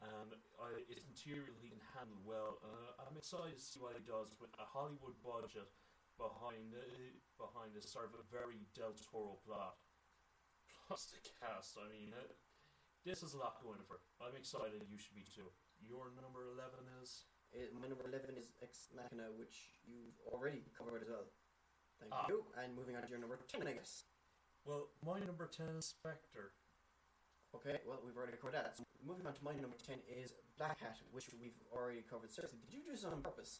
B: And it's material he can handle well. I'm excited to see what he does with a Hollywood budget behind this sort of a very Del Toro plot. Plus the cast, I mean, this is a lot going for. I'm excited, you should be too. Your number 11 is?
A: My number 11 is Ex Machina, which you've already covered as well. Thank you. And moving on to your number 10, I guess.
B: Well, my number 10 is Spectre.
A: Okay, well, we've already covered that. So moving on to my number 10 is Black Hat, which we've already covered. Seriously, did you do this on purpose?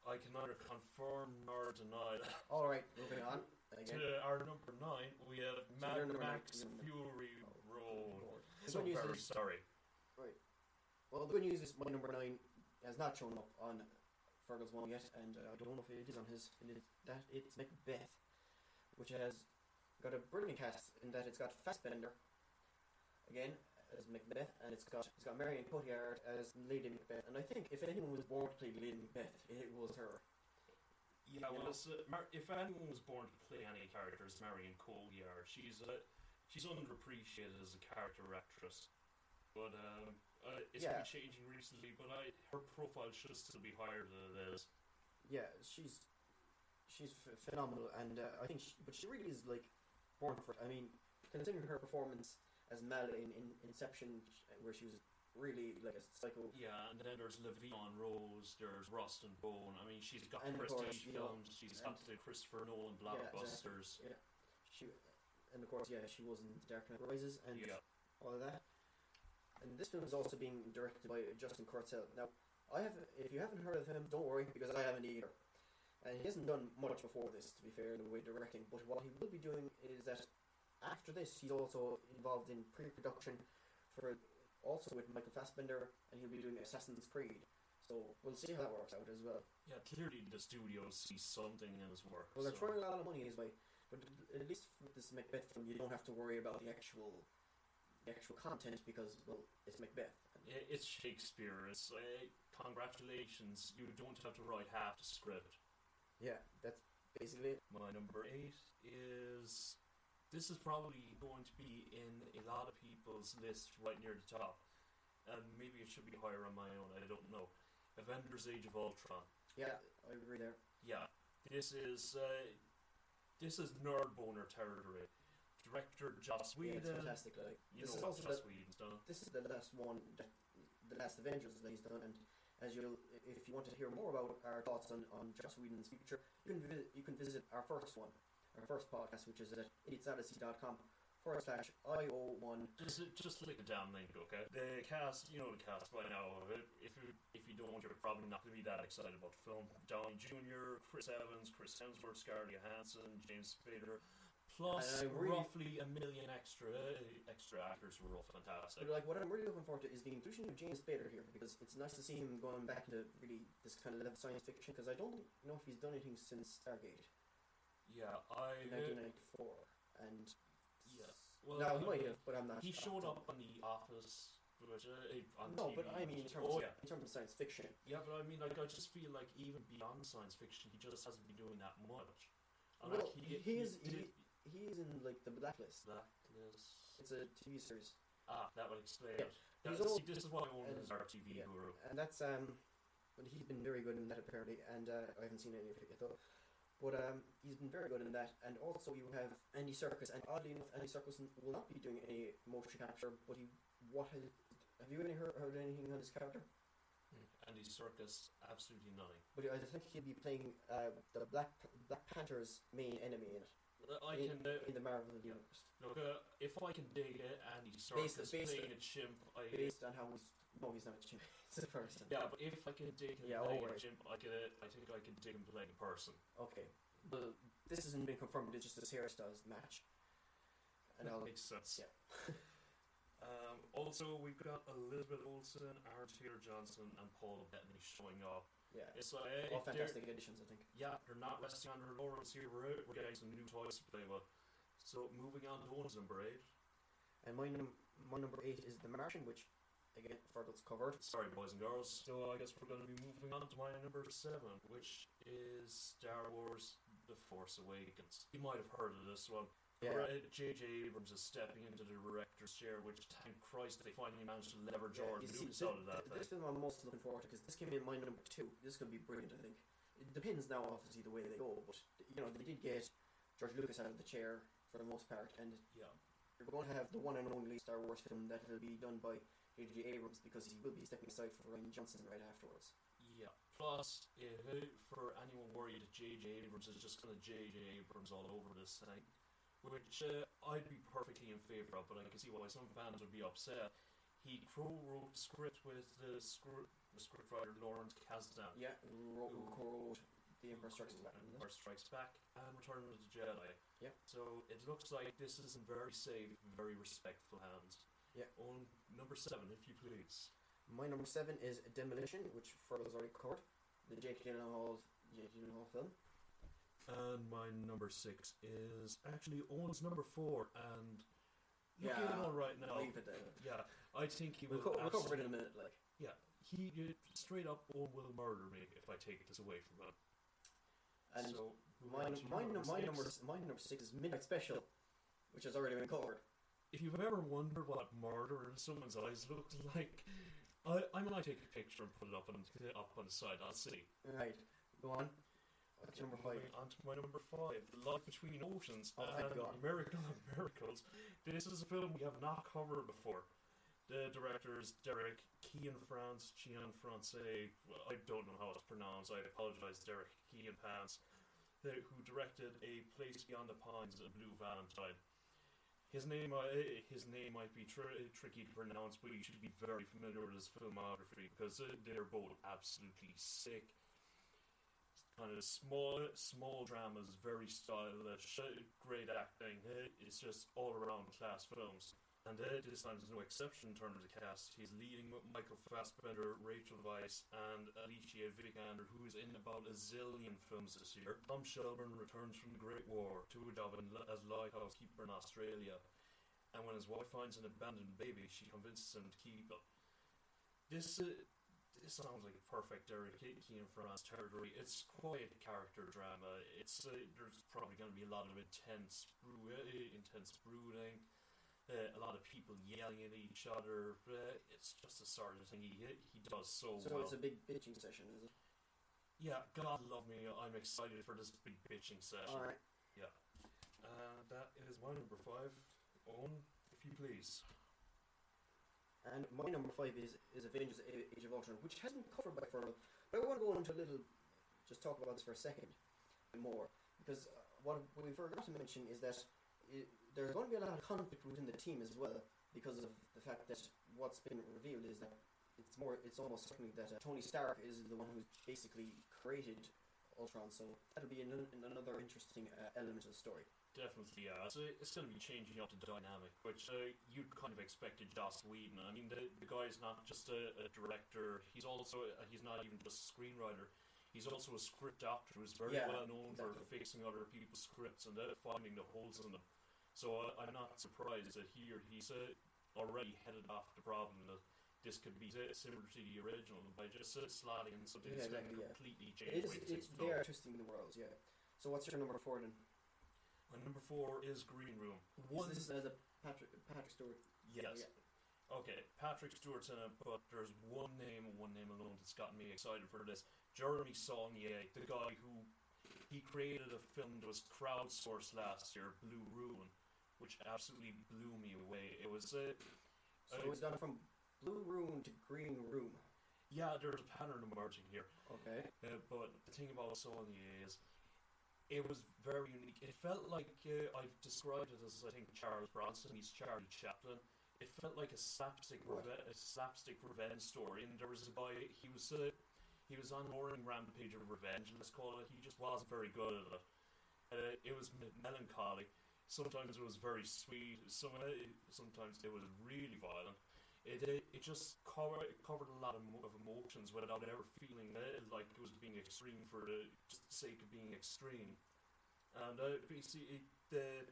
B: I can neither confirm nor deny that.
A: Alright, moving on. Again.
B: To our number 9, we have Mad Max Fury Road. So very sorry.
A: Right. Well, the good news is my number 9 has not shown up on Fergal's one yet, and I don't know if it is on his. It's Macbeth, which has got a brilliant cast in that it's got Fassbender again as Macbeth, and it's got Marion Cotillard as Lady Macbeth, and I think if anyone was born to play Lady Macbeth, it was her.
B: Yeah, well, if anyone was born to play any character, it's Marion Cotillard. She's underappreciated as a character actress, but it's been changing recently. But her profile should still be higher than it is.
A: Yeah, she's phenomenal, and I think, but she really is like born for it. I mean, considering her performance as Mel in Inception, where she was really like a psycho.
B: Yeah, and then there's Le'Veon Rose, there's Rust and Bone. I mean, she's got prestige films, she's got the Christopher Nolan blockbusters.
A: Yeah, she was in Dark Knight Rises and all of that. And this film is also being directed by Justin Kurzel. Now, if you haven't heard of him, don't worry, because I haven't either. And he hasn't done much before this, to be fair, in the way of directing. But what he will be doing is that after this, he's also involved in pre-production also with Michael Fassbender, and he'll be doing Assassin's Creed. So we'll see how that works out as well.
B: Yeah, clearly the studio sees something in his work.
A: Well, they're throwing a lot of money his way, but at least with this Macbeth film, you don't have to worry about the actual the actual content because, well, it's Macbeth.
B: It's Shakespeare. It's congratulations, you don't have to write half the script.
A: Yeah, that's basically it.
B: My number 8 is... This is probably going to be in a lot of people's list right near the top. And maybe it should be higher on my own, I don't know. Avengers Age of Ultron.
A: Yeah, I agree there.
B: Yeah, this is nerd boner territory. Director Joss Whedon.
A: Yeah, it's fantastic. Like,
B: you know what Joss Whedon's done.
A: This is the last one, the last Avengers that he's done, and as if you want to hear more about our thoughts on Joss Whedon's future, you can visit our first podcast, which is at idiotsOdyssey.com/IO1.
B: Just click the damn link, okay? The cast, you know the cast by now. If you don't, you're probably not going to be that excited about the film. Downey Jr., Chris Evans, Chris Hemsworth, Scarlett Johansson, James Spader, plus roughly 1 million extra actors who are all fantastic.
A: But like, what I'm really looking forward to is the inclusion of James Spader here, because it's nice to see him going back into really this kind of level of science fiction, because I don't know if he's done anything since Stargate.
B: Yeah,
A: in 1994, and
B: yeah, well,
A: no, he might have, but I'm not.
B: He showed up on The Office, which on
A: no,
B: TV.
A: But I mean in terms of science fiction.
B: Yeah, but I mean, like, I just feel like even beyond science fiction, he just hasn't been doing that much. And
A: well,
B: like,
A: he is in like the Blacklist. It's a TV series.
B: That would explain
A: it.
B: See, this is why I own our TV guru.
A: And that's but he's been very good in that apparently, and I haven't seen any of it yet though. But he's been very good in that, and also you have Andy Serkis, and oddly enough, Andy Serkis will not be doing any motion capture, but have you heard anything on his character?
B: Andy Serkis, absolutely nothing.
A: But I think he'll be playing the Black Panther's main enemy in it. In the Marvel universe.
B: Look, if I can dig Andy Serkis playing a chimp,
A: based on how he's not a chimp. It's a person.
B: Yeah, but if I can dig him playing a chimp, I think I can dig him playing a person.
A: Okay, well, this hasn't been confirmed. It's just his hairstyles match. And
B: that makes sense.
A: Yeah.
B: Also, we've got Elizabeth Olsen, Aaron Taylor-Johnson, and Paul Bettany showing up.
A: Yeah,
B: it's
A: all fantastic additions, I think.
B: Yeah, they're not resting on their laurels here. We're getting some new toys to play with. So, moving on to Owen's number 8.
A: And my number 8 is The Martian, which, again, Fergal's covered.
B: Sorry, boys and girls. So, I guess we're going to be moving on to my number 7, which is Star Wars The Force Awakens. You might have heard of this one.
A: Yeah.
B: J.J. Abrams is stepping into the director's chair, which, thank Christ, they finally managed to lever Jordan Lucas out of that.
A: This film I'm most looking forward to, because this came in my number 2. This is going to be brilliant, I think. It depends now, obviously, the way they go, but, you know, they did get George Lucas out of the chair for the most part, and you're going to have the one and only Star Wars film that will be done by J.J. Abrams, because he will be stepping aside for Rian Johnson right afterwards.
B: Yeah. Plus, for anyone worried that J.J. Abrams is just going to J.J. Abrams all over this thing, which I'd be perfectly in favour of, but I can see why some fans would be upset. He co-wrote the script with the scriptwriter Lawrence Kasdan.
A: Yeah, who co-wrote The Empire Strikes Back.
B: Empire Strikes Back and Return of the Jedi.
A: Yeah.
B: So it looks like this is in very safe, very respectful hands.
A: Yeah.
B: On number 7, if you please.
A: My number 7 is Demolition, which Fergal's already covered. The Jake Gyllenhaal film.
B: And my number 6 is actually Owen's number 4, and looking at it right now,
A: leave it there.
B: Yeah, I think he will.
A: We'll cover it in a minute, like.
B: Yeah, he straight up Owen will murder me if I take this away from him.
A: And
B: so
A: my number 6 is Midnight Special, which has already been covered.
B: If you've ever wondered what murder in someone's eyes looks like, I might take a picture and put it up on the side. I'll see.
A: Right, go on. What's number 5?
B: On to my number 5, The Light Between Oceans
A: and
B: Miracle of Miracles. This is a film we have not covered before. The directors Derek Cian Francais, I don't know how it's pronounced, I apologise, Derek Cian Pants, who directed A Place Beyond the Pines and Blue Valentine. His name might be tricky to pronounce, but you should be very familiar with his filmography, because they're both absolutely sick. Kind of small dramas, very stylish, great acting. It's just all around class films. And this time is no exception in terms of cast. He's leading with Michael Fassbender, Rachel Weisz, and Alicia Vikander, who is in about a zillion films this year. Tom Shelburne returns from the Great War to a job as lighthouse keeper in Australia. and when his wife finds an abandoned baby, she convinces him to keep it. This sounds like a perfect Derek Eoin Fergal's territory. It's quite a character drama. There's probably going to be a lot of intense brooding, a lot of people yelling at each other. It's just the sort of thing he does so well.
A: So it's a big bitching session, is it?
B: Yeah, God love me, I'm excited for this big bitching session.
A: Alright.
B: Yeah. That is my number 5. Owen, if you please.
A: And my number 5 is Avengers Age of Ultron, which hasn't been covered by Fergal. But I want to go into just talk about this for a second more. Because what we forgot to mention is that there's going to be a lot of conflict within the team as well, because of the fact that what's been revealed is that it's almost certainly that Tony Stark is the one who's basically created Ultron, so that'll be another interesting element of the story.
B: Definitely, yeah. It's going to be changing up the dynamic, which you'd kind of expected Joss Whedon. I mean, the guy's not just a director, he's not even just a screenwriter. He's also a script doctor who's very well known for fixing other people's scripts and finding the holes in them. So I'm not surprised that he's already headed off the problem that this could be similar to the original by just slotting in something that's going to completely change the way things
A: They are twisting the worlds, yeah. So what's your number 4 then?
B: My number 4 is Green Room.
A: Is this the Patrick Stewart?
B: Yes. Yeah. Okay, Patrick Stewart's in it, but there's one name alone that's gotten me excited for this. Jeremy Saulnier, the guy who he created a film that was crowdsourced last year, Blue Ruin, which absolutely blew me away. It was
A: so it's gone from Blue Room to Green Room.
B: Yeah, there's a pattern emerging here.
A: Okay.
B: But the thing about Saulnier is, it was very unique. It felt like I've described it as, I think, Charles Bronson. He's Charlie Chaplin. It felt like a slapstick revenge story. And there was a guy. He was on an roaring rampage of revenge, let's call it. He just wasn't very good at it. It was melancholy. Sometimes it was very sweet. Sometimes it was really violent. It just covered a lot of emotions without ever feeling like it was being extreme for just the sake of being extreme. And basically, the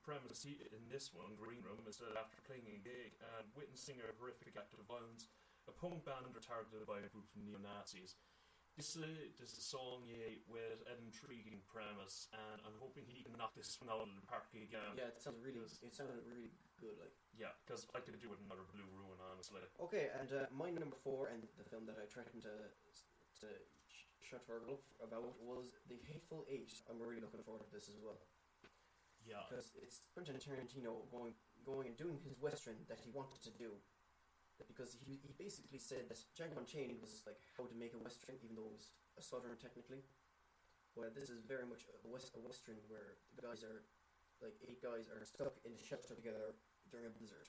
B: premise in this one, Green Room, is that after playing a gig and witnessing a horrific act of violence, a punk band are targeted by a group of neo-Nazis. This is Saulnier with an intriguing premise, and I'm hoping he can knock this one out of the park again.
A: Yeah, it sounded really good, like.
B: Yeah, because I could do with another Blue Ruin, honestly.
A: Okay, and my number 4, and the film that I threatened to shut Fergal about, was The Hateful Eight. I'm really looking forward to this as well.
B: Yeah.
A: Because it's Quentin Tarantino going and doing his western that he wanted to do. Because he basically said that Django Unchained was like how to make a western, even though it was a southern technically. But this is very much a western where the guys are, like 8 guys are stuck in a shelter together during a blizzard.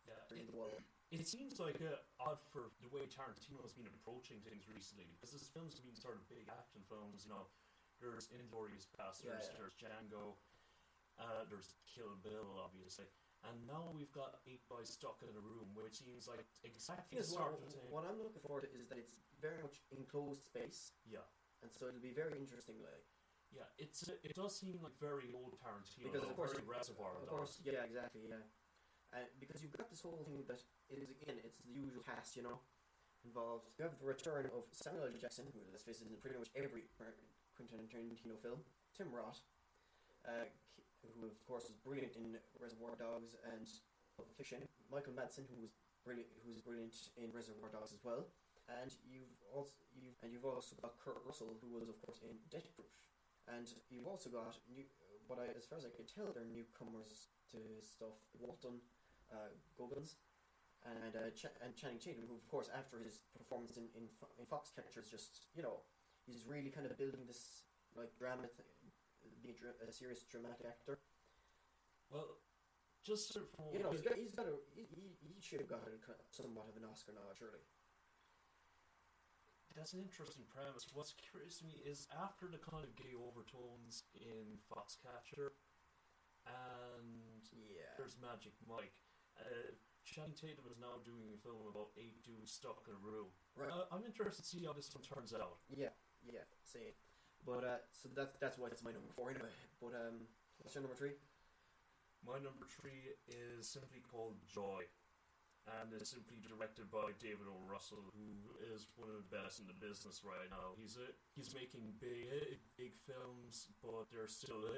B: Yeah.
A: During the war.
B: It seems like odd for the way Tarantino has been approaching things recently, because his films have been sort of big action films. You know, there's Inglourious Basterds, there's Django, there's Kill Bill, obviously. And now we've got 8 guys stuck in a room, which seems like exactly the sort of thing.
A: What I'm looking forward to is that it's very much enclosed space.
B: Yeah.
A: And so it'll be very interesting, like.
B: Yeah, it does seem like very old Tarantino.
A: Because of course,
B: Reservoir Dogs.
A: Yeah, exactly, yeah. Because you've got this whole thing that it's the usual cast, you know, involved. You have the return of Samuel L. Jackson, who let's face it, in pretty much every Quentin Tarantino film. Tim Roth, who of course was brilliant in Reservoir Dogs and Pulp Fiction. Michael Madsen, who was brilliant in Reservoir Dogs as well. And you've also got Kurt Russell, who was of course in Death Proof. And you've also got as far as I can tell, they're newcomers to stuff. Walton Goggins and Channing Tatum, who of course after his performance in Foxcatcher is just, you know, he's really kind of building this like drama, being a serious dramatic actor.
B: Well, just sort of,
A: you know, he should have got somewhat of an Oscar nod, surely.
B: That's an interesting premise. What's curious to me is after the kind of gay overtones in Foxcatcher, and there's Magic Mike, Channing Tatum is now doing a film about 8 dudes stuck in a room.
A: Right.
B: I'm interested to see how this one turns out.
A: Yeah, same. But so that's why it's my number 4 anyway. But what's your number 3?
B: My number 3 is simply called Joy, and it's simply directed by David O. Russell, who is one of the best in the business right now. He's making big films, but they're still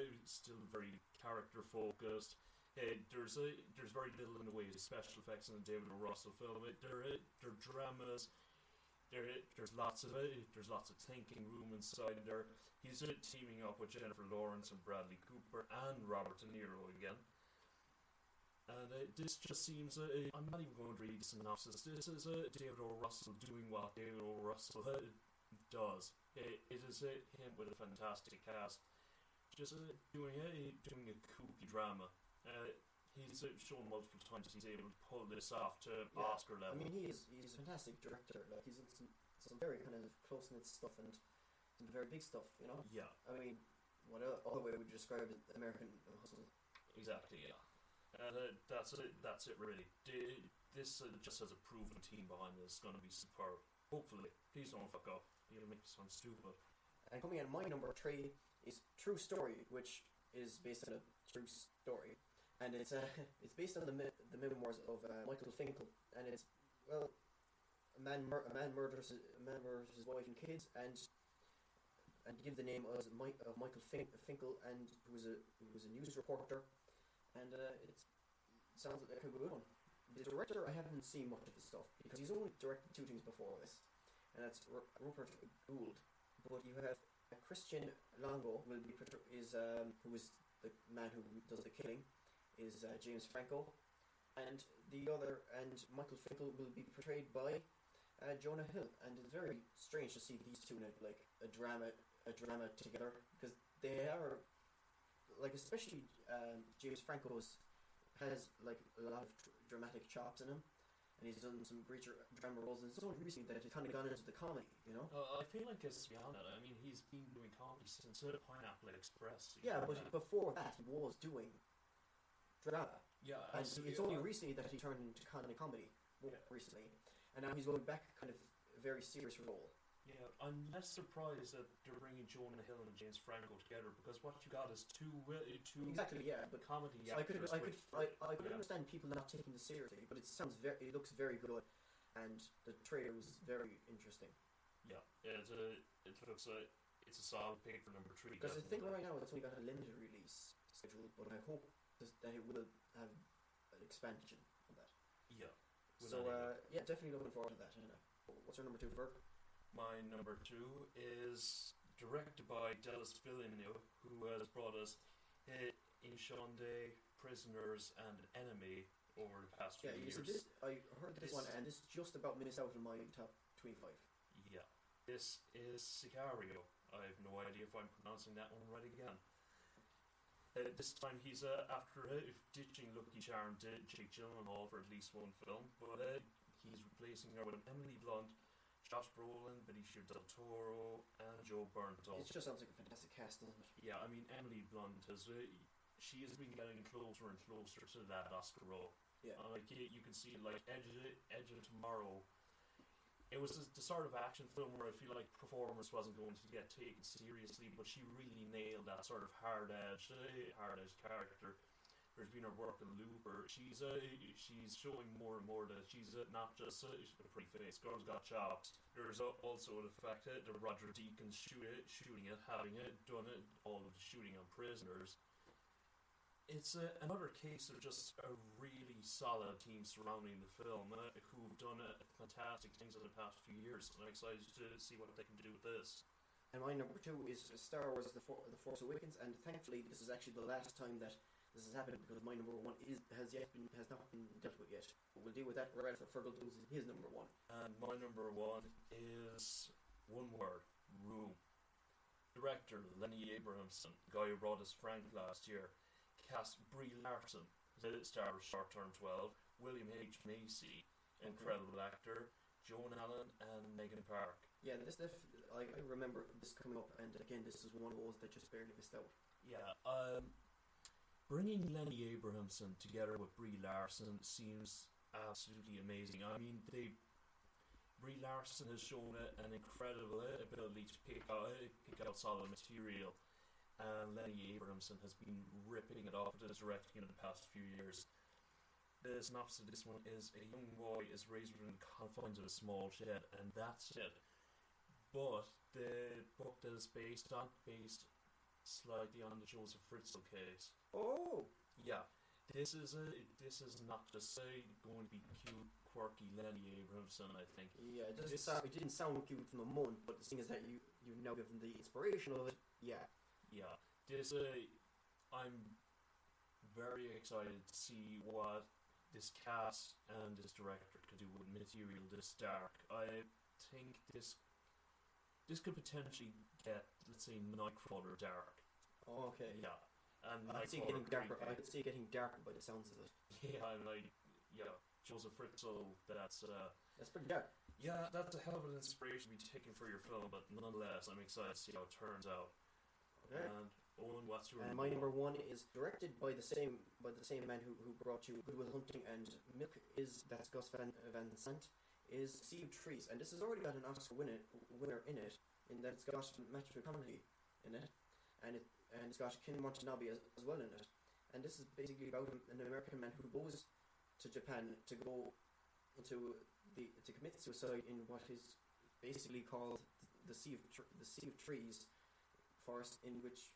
B: very character focused. There's very little in the way of special effects in a David O. Russell film. They're dramas. There's lots of thinking room inside there. He's teaming up with Jennifer Lawrence and Bradley Cooper and Robert De Niro again. And this just seems, I'm not even going to read the synopsis. This is David O. Russell doing what David O. Russell does. It is him with a fantastic cast, just doing a kooky drama. He's shown multiple times he's able to pull this off to Oscar level.
A: I mean, he's a fantastic director. Like, he's in some very kind of close-knit stuff and some very big stuff, you know?
B: Yeah.
A: I mean, what other way would you describe it? American Hustle.
B: Exactly, yeah. And that's it really. This just has a proven team behind it. It's going to be superb. Hopefully. Please don't fuck up. You'll make me sound stupid.
A: And coming in my number 3 is True Story, which is based on a true story. And it's based on the memoirs of Michael Finkel, and it's a man murders his wife and kids, and give the name of Michael Finkel, and who was a news reporter, and it sounds like a good one. The director, I haven't seen much of his stuff because he's only directed 2 things before this, and that's Rupert Gould. But you have Christian Longo who is the man who does the killing. Is James Franco, and Michael Finkel will be portrayed by Jonah Hill, and it's very strange to see these two in a drama together, because they are especially James Franco has a lot of dramatic chops in him, and he's done some great drama roles, and it's only recently that he's kind of gone into the comedy, you know.
B: I feel like it's beyond that. I mean, he's been doing comedy since Pineapple Express.
A: Yeah, but before that he was doing drama.
B: Yeah,
A: and it's only recently that he turned into comedy. Recently, and now he's going back kind of a very serious role.
B: Yeah, I'm less surprised that they're bringing Jonah Hill and James Franco together, because what you got is two
A: exactly, yeah, but
B: comedy
A: so
B: actors.
A: I could understand people not taking this seriously, but it looks very good, and the trailer was very interesting.
B: Yeah, it looks like it's a solid pick for number 3.
A: Because I think right now it's only got a limited release schedule, but I hope that it will have an expansion on that.
B: Yeah.
A: So definitely looking forward to that. What's your number 2, Ferg?
B: My number 2 is directed by Denis Villeneuve, who has brought us Inshonde, Prisoners, and Enemy over the past few years.
A: I heard this one, and this just about missed out in my top 25.
B: Yeah. This is Sicario. I have no idea if I'm pronouncing that one right again. This time he's after ditching Lucky Charm to Jake Gyllenhaal for at least one film, but he's replacing her with Emily Blunt, Josh Brolin, Benicio del Toro, and Joe Bernthal.
A: It just sounds like a fantastic cast, doesn't it?
B: Yeah, I mean, Emily Blunt she has been getting closer and closer to that Oscar role.
A: Yeah.
B: You can see Edge of Tomorrow. It was the sort of action film where I feel like performance wasn't going to get taken seriously, but she really nailed that sort of hard-edged character. There's been her work in Looper. She's showing more and more that she's not just a pretty face. Girl's got chops. There's also the fact that Roger Deakins shooting it, having done all of the shooting on Prisoners. It's another case of just a really solid team surrounding the film who've done fantastic things in the past few years, and I'm excited to see what they can do with this.
A: And my number 2 is Star Wars: The Force Awakens, and thankfully this is actually the last time that this has happened, because my number 1 has not been dealt with yet. But we'll deal with that right after Fergal does his number 1.
B: And my number 1 is one word: Room. Director Lenny Abrahamson, the guy who brought us Frank last year, cast Brie Larson, the star of Short Term 12, William H. Macy, incredible actor, Joan Allen, and Megan Park.
A: Yeah, I remember this coming up, and again, this is one of those that just barely missed out.
B: Yeah, bringing Lenny Abrahamson together with Brie Larson seems absolutely amazing. I mean, Brie Larson has shown an incredible ability to pick out solid material, and Lenny Abramson has been ripping it off with his directing in the past few years. The synopsis of this one is: a young boy is raised within the confines of a small shed, and that's it. But the book that is based slightly on the Joseph Fritzl case.
A: Oh!
B: Yeah. This is not just going to be cute, quirky Lenny Abramson, I think.
A: Yeah, it didn't sound cute from the moment, but the thing is that you've now given the inspiration of it. Yeah.
B: Yeah. I'm very excited to see what this cast and this director could do with material this dark. I think this could potentially get, let's say, Nightcrawler dark.
A: Oh, okay.
B: Yeah. And
A: I could see it getting darker. I could see it getting darker by the sounds of it.
B: Yeah, Joseph Fritzl, that's
A: pretty dark.
B: Yeah, that's a hell of an inspiration to be taken for your film, but nonetheless, I'm excited to see how it turns out.
A: Okay.
B: And Owen, what's your
A: my number one is directed by the same man who brought you Good Will Hunting and Milk. That's Gus Van Sant. Is Sea of Trees, and this has already got an Oscar winner in it. In that it's got Matthew McConaughey in it, and it's got Ken Watanabe as well in it. And this is basically about an American man who goes to Japan to commit suicide in what is basically called the Sea of Trees forest, in which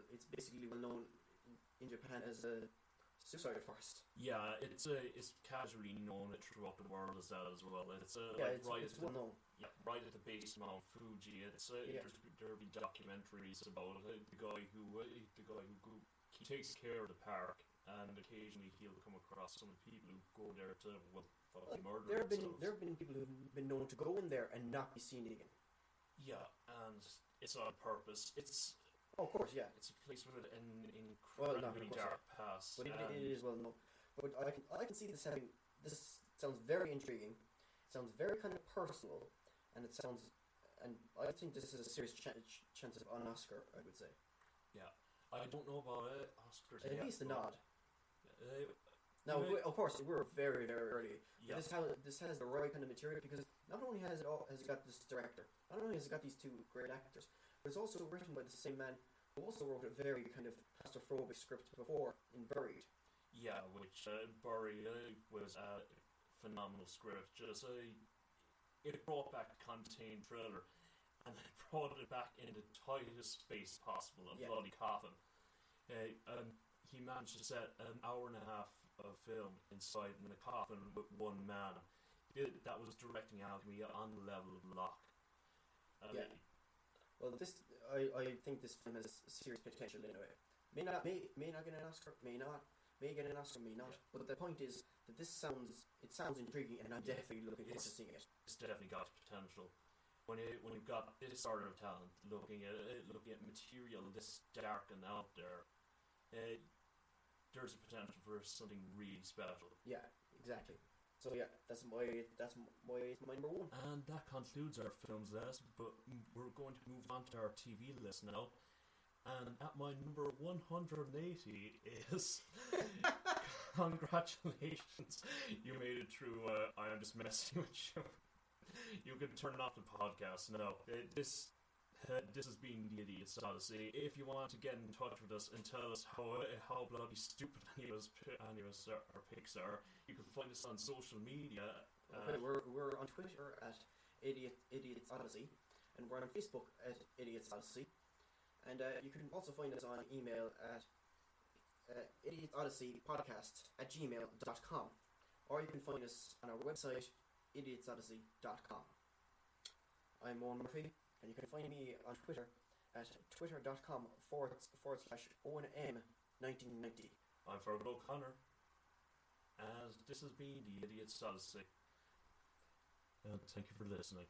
A: it's basically well known in Japan as a suicide forest.
B: Yeah, it's casually known throughout the world as that as well. It's well known. Yeah, right at the base of Mount Fuji. There'll be documentaries about it. The guy who he takes care of the park, and occasionally he'll come across some people who go there to murder.
A: There have been people who've been known to go in there and not be seen again.
B: Yeah, and it's on purpose.
A: Of course, yeah.
B: It's a place with an incredibly dark past.
A: But it is well known. But I can see this having. This sounds very intriguing. It sounds very kind of personal, and I think this is a serious chance of an Oscar, I would say.
B: Yeah, I don't know about Oscars.
A: At least a nod. Now, of course, we're very, very early. Yeah. This has the right kind of material, because not only has it got this director, not only has it got these two great actors, but it's also written by the same man who also wrote a very kind of claustrophobic script before in Buried.
B: Yeah, which Buried was a phenomenal script. It brought back the contained thriller, and it brought it back in the tightest space possible, a bloody coffin. He managed to set an hour and a half of film inside in a coffin with one man. That was directing alchemy on the level of Locke.
A: Well, I think this film has serious potential in a way. May not get an Oscar, may get an Oscar, may not. But the point is that it sounds intriguing, and I'm definitely looking forward to seeing it.
B: It's definitely got potential. When you've got this sort of talent, looking at material this dark and out there, there's a potential for something really special.
A: Yeah, exactly. So yeah, that's my number one.
B: And that concludes our films list, but we're going to move on to our TV list now. And at my number 180 is congratulations, you made it through. I am just messing with you. You can turn off the podcast now. This has been the Idiot's Odyssey. If you want to get in touch with us and tell us how bloody stupid any of us our picks are, you can find us on social media.
A: We're on Twitter at Idiot's Odyssey, and we're on Facebook at Idiot's Odyssey. And you can also find us on email at idiotsodysseypodcast@gmail.com, or you can find us on our website, idiotsodyssey.com. I'm Owen Murphy, and you can find me on Twitter at twitter.com/OwenM1990.
B: I'm Fergal O'Connor, and this has been the Idiot's Odyssey. And thank you for listening.